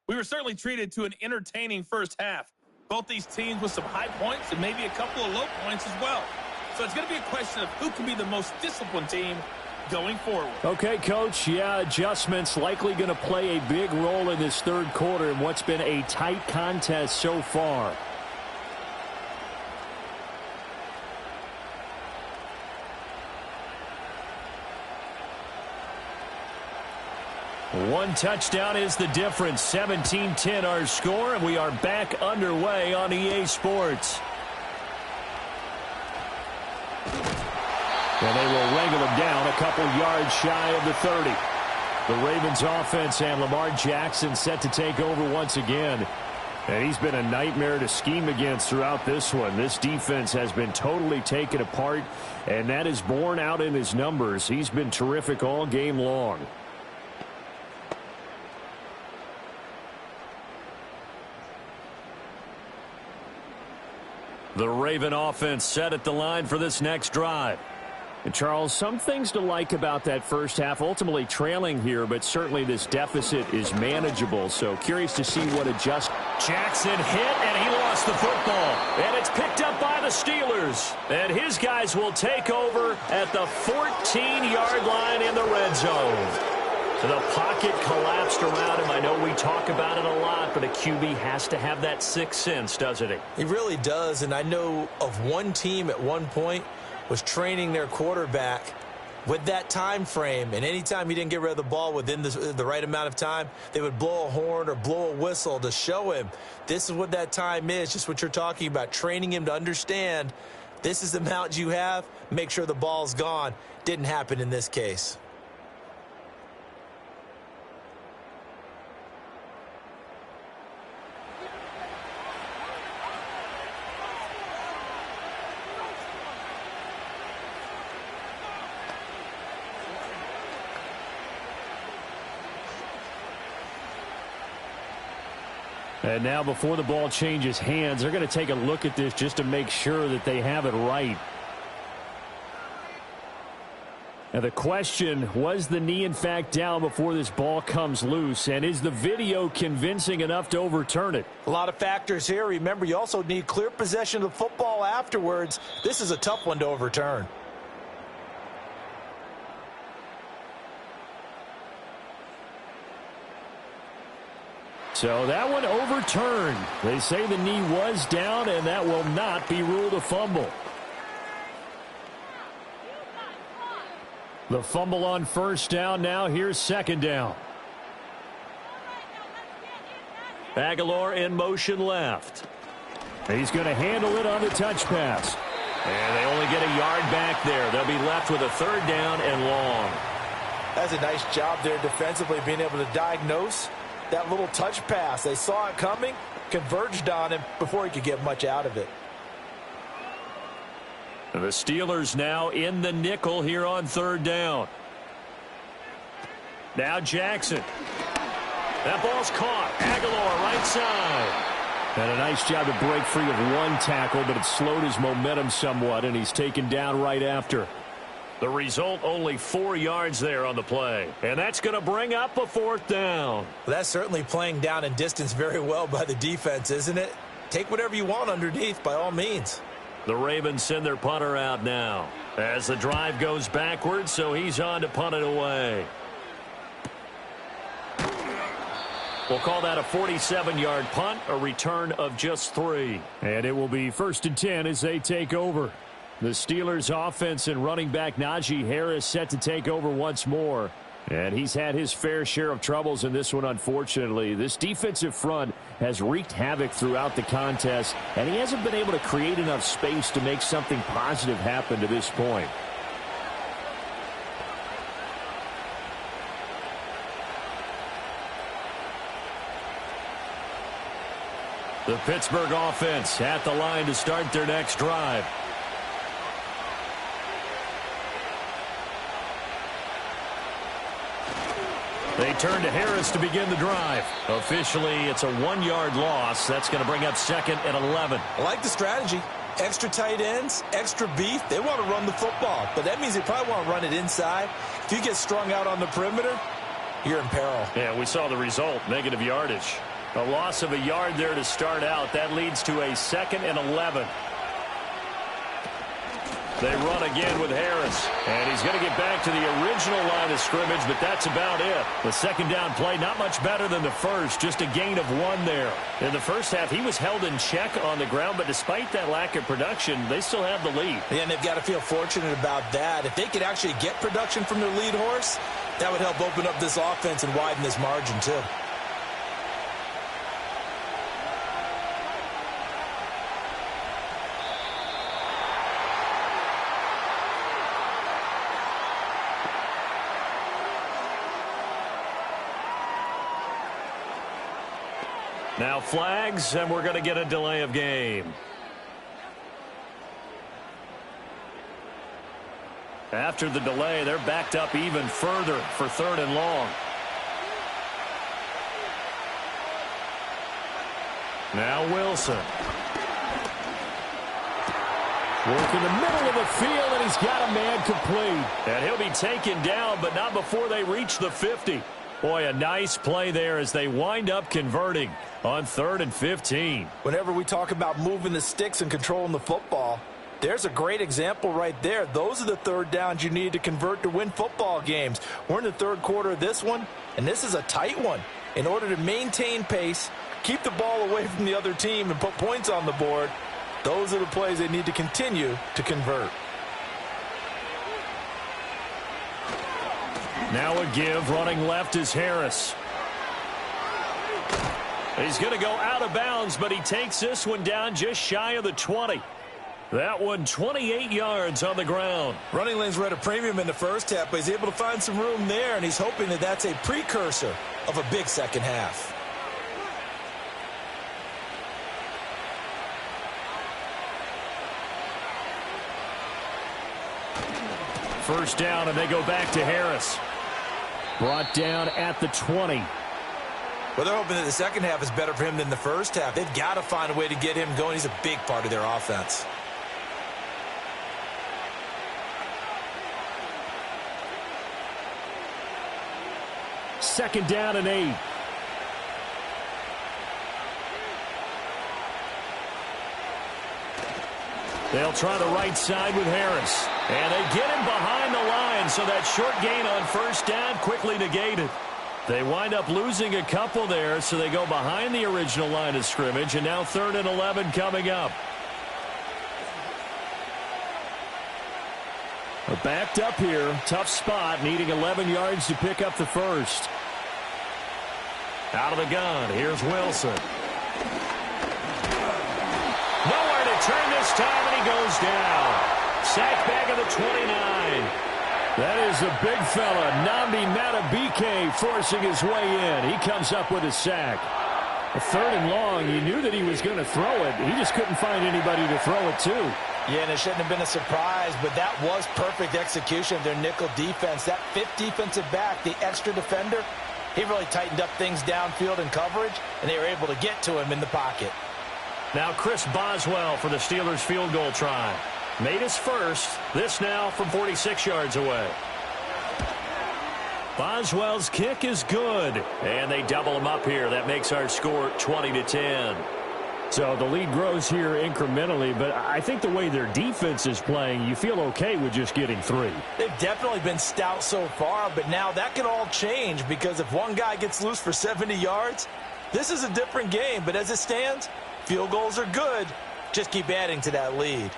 We were certainly treated to an entertaining first half. Both these teams with some high points and maybe a couple of low points as well. So it's going to be a question of who can be the most disciplined team going forward.
Okay, Coach, yeah, adjustments likely going to play a big role in this 3rd quarter in what's been a tight contest so far.
One touchdown is the difference. 17-10 our score, and we are back underway on EA Sports.
And they will wrangle him down a couple yards shy of the 30. The Ravens offense and Lamar Jackson set to take over once again. And he's been a nightmare to scheme against throughout this one. This defense has been totally taken apart, and that is borne out in his numbers. He's been terrific all game long.
The Raven offense set at the line for this next drive.
And Charles, some things to like about that first half. Ultimately trailing here, but certainly this deficit is manageable. So curious to see what adjust.
Jackson hit, and he lost the football. And it's picked up by the Steelers. And his guys will take over at the 14-yard line in the red zone. So the pocket collapsed around him. I know we talk about it a lot, but a QB has to have that sixth sense, doesn't he?
He really does, and I know of one team at one point was training their quarterback with that time frame, and anytime he didn't get rid of the ball within the right amount of time, they would blow a horn or blow a whistle to show him this is what that time is, just what you're talking about, training him to understand this is the amount you have, make sure the ball's gone. Didn't happen in this case.
And now before the ball changes hands, they're going to take a look at this just to make sure that they have it right. Now the question, was the knee in fact down before this ball comes loose? And is the video convincing enough to overturn it?
A lot of factors here. Remember, you also need clear possession of the football afterwards. This is a tough one to overturn.
So that one overturned. They say the knee was down, and that will not be ruled a fumble. The fumble on first down. Now here's second down.
Aguilar in motion left.
He's going to handle it on the touch pass.
And they only get a yard back there. They'll be left with a third down and long.
That's a nice job there defensively, being able to diagnose that little touch pass. They saw it coming, converged on him before he could get much out of it.
The Steelers now in the nickel here on third down. Now Jackson. That ball's caught. Aguilar right side.
And a nice job to break free of one tackle, but it slowed his momentum somewhat, and he's taken down right after.
The result, only 4 yards there on the play. And that's going to bring up a fourth down.
Well, that's certainly playing down in distance very well by the defense, isn't it? Take whatever you want underneath, by all means.
The Ravens send their punter out now as the drive goes backwards, so he's on to punt it away. We'll call that a 47-yard punt, a return of just 3.
And it will be 1st and 10 as they take over. The Steelers offense and running back Najee Harris set to take over once more. And he's had his fair share of troubles in this one, unfortunately. This defensive front has wreaked havoc throughout the contest, and he hasn't been able to create enough space to make something positive happen to this point.
The Pittsburgh offense at the line to start their next drive. They turn to Harris to begin the drive. Officially, it's a 1-yard loss. That's going to bring up 2nd and 11.
I like the strategy. Extra tight ends, extra beef. They want to run the football, but that means they probably want to run it inside. If you get strung out on the perimeter, you're in peril.
Yeah, we saw the result, negative yardage. A loss of a yard there to start out. That leads to a 2nd and 11. They run again with Harris. And he's going to get back to the original line of scrimmage, but that's about it. The second down play, not much better than the first, just a gain of 1 there. In the first half, he was held in check on the ground, but despite that lack of production, they still have the lead.
Yeah, and they've got to feel fortunate about that. If they could actually get production from their lead horse, that would help open up this offense and widen this margin, too.
Now flags, and we're going to get a delay of game. After the delay, they're backed up even further for 3rd and long. Now Wilson. Working the middle of the field, and he's got a man complete. And he'll be taken down, but not before they reach the 50. Boy, a nice play there as they wind up converting on 3rd and 15.
Whenever we talk about moving the sticks and controlling the football, there's a great example right there. Those are the third downs you need to convert to win football games. We're in the third quarter of this one, and this is a tight one. In order to maintain pace, keep the ball away from the other team, and put points on the board, those are the plays they need to continue to convert.
Now a give. Running left is Harris. He's going to go out of bounds, but he takes this one down just shy of the 20. That one 28 yards on the ground.
Running lanes were at a premium in the first half, but he's able to find some room there, and he's hoping that that's a precursor of a big second half.
First down, and they go back to Harris. Brought down at the 20.
Well, they're hoping that the second half is better for him than the first half. They've got to find a way to get him going. He's a big part of their offense.
Second down and 8. They'll try the right side with Harris. And they get him behind the line, so that short gain on first down quickly negated. They wind up losing a couple there, so they go behind the original line of scrimmage, and now 3rd and 11 coming up. We're backed up here. Tough spot, needing 11 yards to pick up the first. Out of the gun, here's Wilson. Nowhere to turn this time, and he goes down. Sacked back at the 29. That is the big fella, Nnamdi Madubuike, forcing his way in. He comes up with a sack. A 3rd and long, you knew that he was going to throw it. He just couldn't find anybody to throw it to.
Yeah, and it shouldn't have been a surprise, but that was perfect execution of their nickel defense. That 5th defensive back, the extra defender, he really tightened up things downfield in coverage, and they were able to get to him in the pocket.
Now Chris Boswell for the Steelers field goal try. Made his first. This now from 46 yards away. Boswell's kick is good. And they double him up here. That makes our score 20-10. So the lead grows here incrementally, but I think the way their defense is playing, you feel okay with just getting 3.
They've definitely been stout so far, but now that can all change, because if one guy gets loose for 70 yards, this is a different game. But as it stands, field goals are good. Just keep adding to that lead.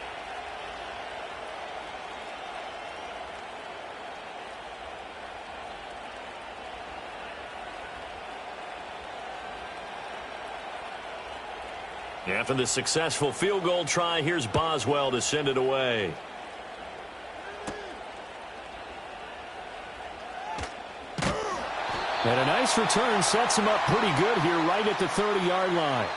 After the successful field goal try, here's Boswell to send it away. And a nice return sets him up pretty good here right at the 30-yard line.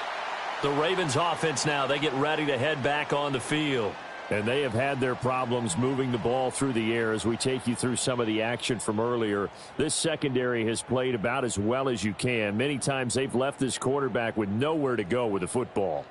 The Ravens offense now, they get ready to head back on the field. And they have had their problems moving the ball through the air as we take you through some of the action from earlier. This secondary has played about as well as you can. Many times they've left this quarterback with nowhere to go with the football.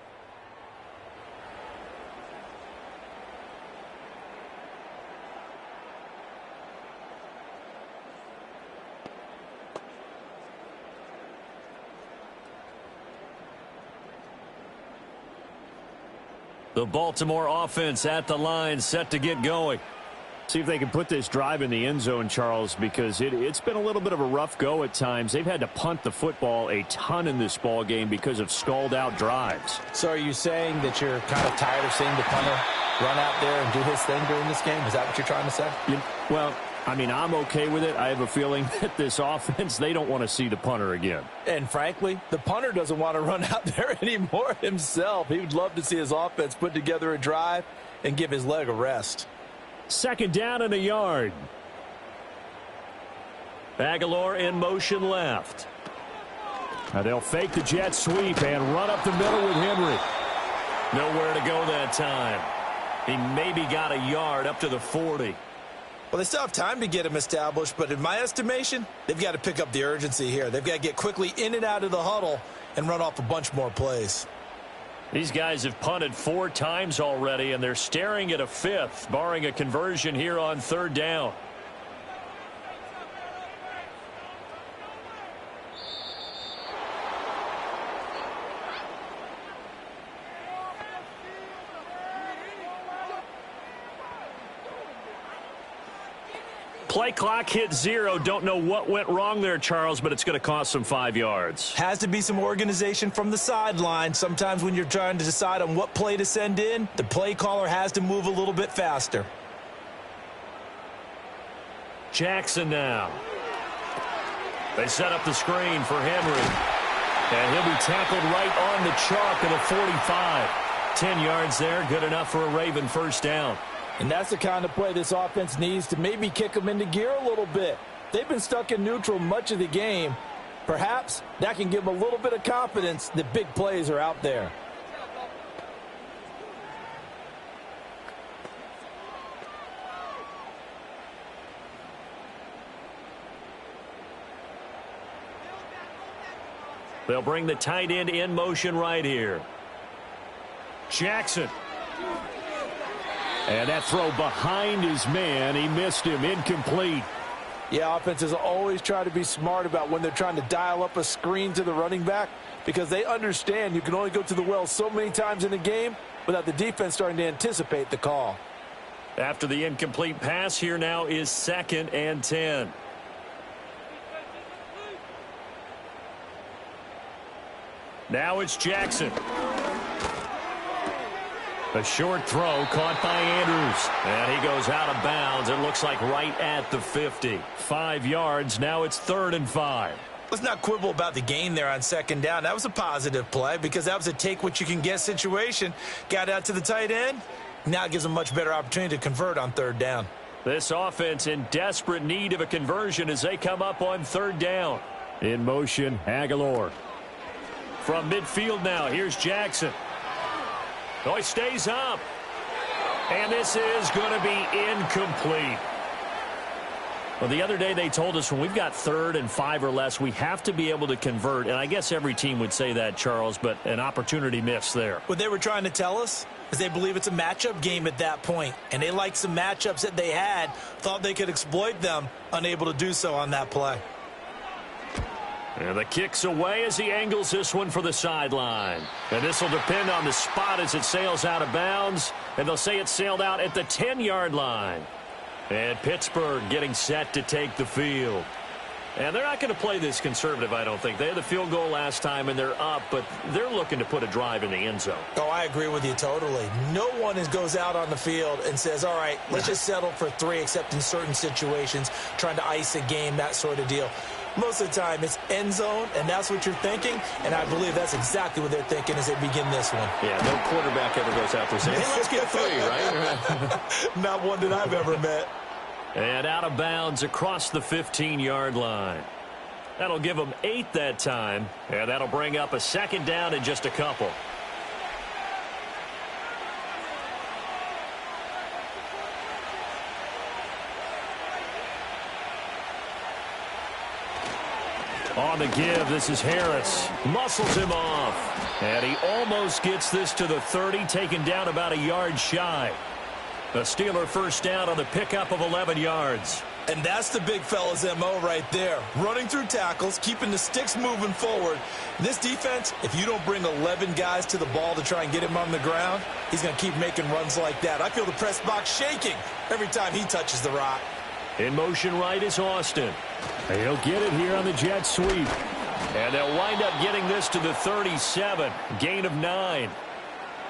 The Baltimore offense at the line, set to get going. See if they can put this drive in the end zone, Charles, because it's been a little bit of a rough go at times. They've had to punt the football a ton in this ball game because of stalled-out drives.
So are you saying that you're kind of tired of seeing the punter run out there and do his thing during this game? Is that what you're trying to say?
Well, I mean, I'm okay with it. I have a feeling that this offense, they don't want to see the punter again.
And frankly, the punter doesn't want to run out there anymore himself. He would love to see his offense put together a drive and give his leg a rest.
Second down and a yard. Aguilar in motion left. Now they'll fake the jet sweep and run up the middle with Henry. Nowhere to go that time. He maybe got a yard up to the 40.
Well, they still have time to get him established, but in my estimation, they've got to pick up the urgency here. They've got to get quickly in and out of the huddle and run off a bunch more plays.
These guys have punted 4 times already, and they're staring at a 5th, barring a conversion here on 3rd down. Play clock hit 0. Don't know what went wrong there, Charles, but it's going to cost them 5 yards.
Has to be some organization from the sideline. Sometimes when you're trying to decide on what play to send in, the play caller has to move a little bit faster.
Jackson now. They set up the screen for Henry. And he'll be tackled right on the chalk of the 45. 10 yards there, good enough for a Raven first down.
And that's the kind of play this offense needs to maybe kick them into gear a little bit. They've been stuck in neutral much of the game. Perhaps that can give them a little bit of confidence that big plays are out there.
They'll bring the tight end in motion right here. Jackson. And that throw behind his man, he missed him, incomplete.
Yeah, offenses always try to be smart about when they're trying to dial up a screen to the running back because they understand you can only go to the well so many times in a game without the defense starting to anticipate the call.
After the incomplete pass, here now is 2nd and 10. Now it's Jackson. A short throw caught by Andrews. And he goes out of bounds. It looks like right at the 50. 5 yards. Now it's 3rd and 5.
Let's not quibble about the gain there on 2nd down. That was a positive play because that was a take-what-you-can-get situation. Got out to the tight end. Now it gives them a much better opportunity to convert on 3rd down.
This offense in desperate need of a conversion as they come up on 3rd down. In motion, Aguilar. From midfield now, here's Jackson. Oh, he stays up. And this is going to be incomplete. Well, the other day they told us when we've got 3rd and 5 or less, we have to be able to convert. And I guess every team would say that, Charles, but an opportunity missed there.
What they were trying to tell us is they believe it's a matchup game at that point. And they liked some matchups that they had, thought they could exploit them, unable to do so on that play.
And the kick's away as he angles this one for the sideline. And this will depend on the spot as it sails out of bounds. And they'll say it sailed out at the 10-yard line. And Pittsburgh getting set to take the field. And they're not going to play this conservative, I don't think. They had the field goal last time, and they're up, but they're looking to put a drive in the end zone.
Oh, I agree with you totally. No one goes out on the field and says, all right, let's just settle for 3, except in certain situations, trying to ice a game, that sort of deal. Most of the time, it's end zone, and that's what you're thinking, and I believe that's exactly what they're thinking as they begin this one.
Yeah, no quarterback ever goes out there saying, hey, let's get 3, right?
Not one that I've ever met.
And out of bounds across the 15-yard line. That'll give them 8 that time, and that'll bring up a 2nd down in just a couple. On the give, this is Harris. Muscles him off. And he almost gets this to the 30, taken down about a yard shy. A Steeler first down on the pickup of 11 yards.
And that's the big fella's MO right there. Running through tackles, keeping the sticks moving forward. This defense, if you don't bring 11 guys to the ball to try and get him on the ground, he's going to keep making runs like that. I feel the press box shaking every time he touches the rock.
In motion right is Austin. He'll get it here on the jet sweep. And they'll wind up getting this to the 37. Gain of 9.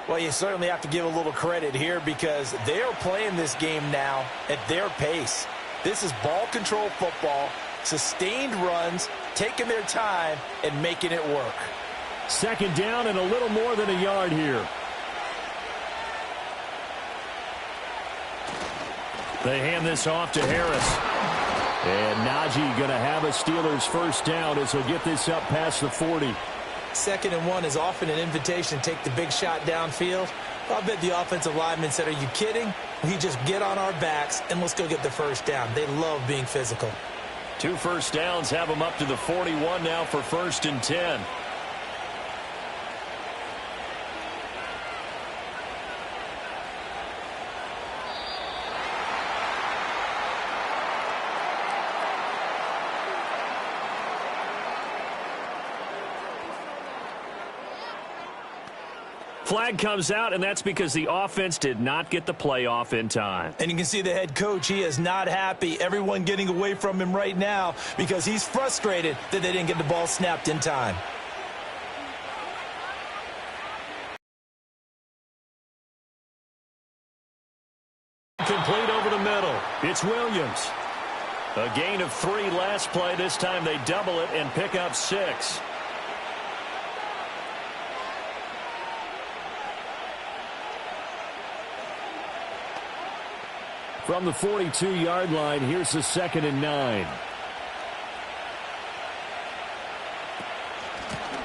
Well, you certainly have to give a little credit here because they are playing this game now at their pace. This is ball control football, sustained runs, taking their time, and making it work.
2nd down and a little more than a yard here. They hand this off to Harris. And Najee going to have a Steelers first down as he'll get this up past the 40.
2nd and 1 is often an invitation to take the big shot downfield. I bet the offensive lineman said, are you kidding? We just get on our backs and let's go get the first down. They love being physical.
2 first downs have them up to the 41 now for 1st and 10. Flag comes out, and that's because the offense did not get the play off in time.
And you can see the head coach, he is not happy. Everyone getting away from him right now because he's frustrated that they didn't get the ball snapped in time.
Complete over the middle. It's Williams. A gain of 3 last play. This time they double it and pick up 6. From the 42-yard line, here's the 2nd and 9.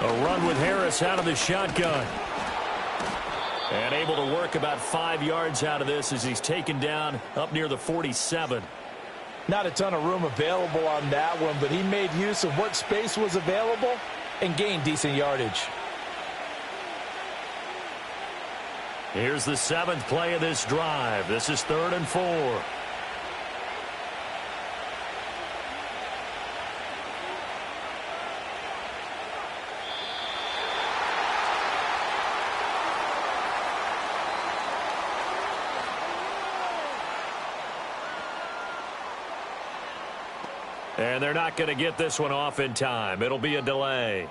A run with Harris out of the shotgun. And able to work about 5 yards out of this as he's taken down up near the 47.
Not a ton of room available on that one, but he made use of what space was available and gained decent yardage.
Here's the 7th play of this drive. This is 3rd and 4. And they're not going to get this one off in time. It'll be a delay.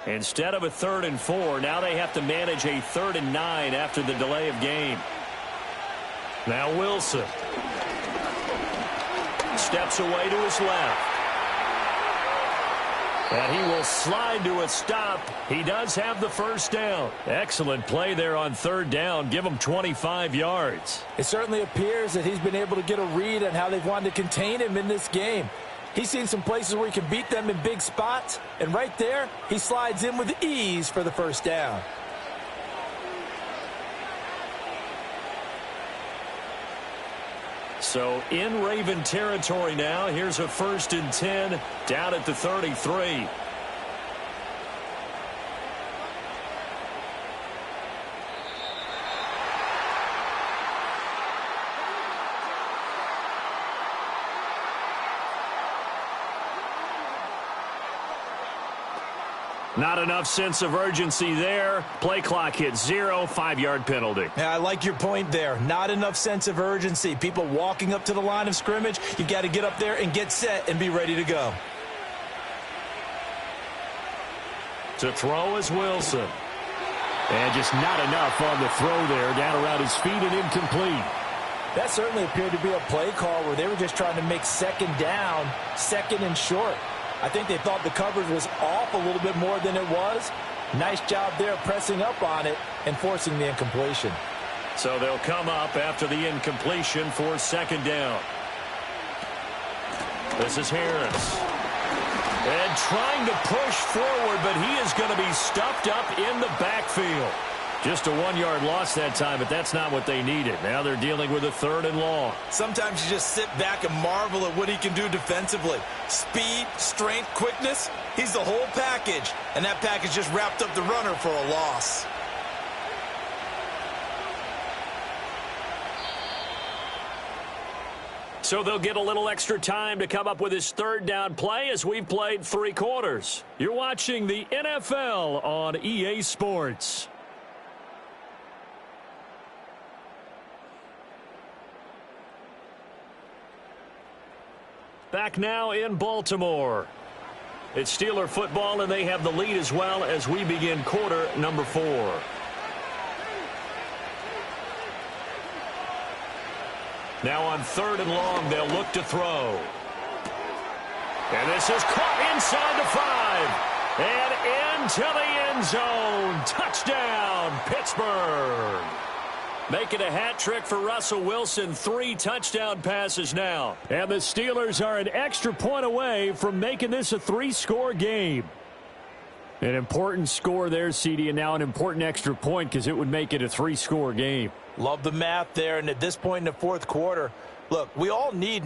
Instead of a 3rd and 4, now they have to manage a 3rd and 9 after the delay of game. Now Wilson steps away to his left. And he will slide to a stop. He does have the first down. Excellent play there on 3rd down. Give him 25 yards.
It certainly appears that he's been able to get a read on how they've wanted to contain him in this game. He's seen some places where he can beat them in big spots, and right there, he slides in with ease for the first down.
So in Raven territory now, here's a 1st and 10 down at the 33. Not enough sense of urgency there. Play clock hits 0, 5-yard penalty.
Yeah, I like your point there. Not enough sense of urgency. People walking up to the line of scrimmage, you got to get up there and get set and be ready to go.
To throw is Wilson. And just not enough on the throw there. Down around his feet and incomplete.
That certainly appeared to be a play call where they were just trying to make 2nd down, 2nd and short. I think they thought the coverage was off a little bit more than it was. Nice job there pressing up on it and forcing the incompletion.
So they'll come up after the incompletion for 2nd down. This is Harris. And trying to push forward, but he is going to be stuffed up in the backfield. Just a 1-yard loss that time, but that's not what they needed. Now they're dealing with a 3rd and long.
Sometimes you just sit back and marvel at what he can do defensively. Speed, strength, quickness, he's the whole package. And that package just wrapped up the runner for a loss.
So they'll get a little extra time to come up with his 3rd down play as we've played 3 quarters. You're watching the NFL on EA Sports. Back now in Baltimore. It's Steeler football, and they have the lead as well as we begin quarter number 4. Now on 3rd and long, they'll look to throw. And this is caught inside the 5. And into the end zone. Touchdown, Pittsburgh. Making a hat trick for Russell Wilson. 3 touchdown passes now. And the Steelers are an extra point away from making this a 3-score game. An important score there, CD, and now an important extra point because it would make it a 3-score game.
Love the math there, and at this point in the 4th quarter, look, we all need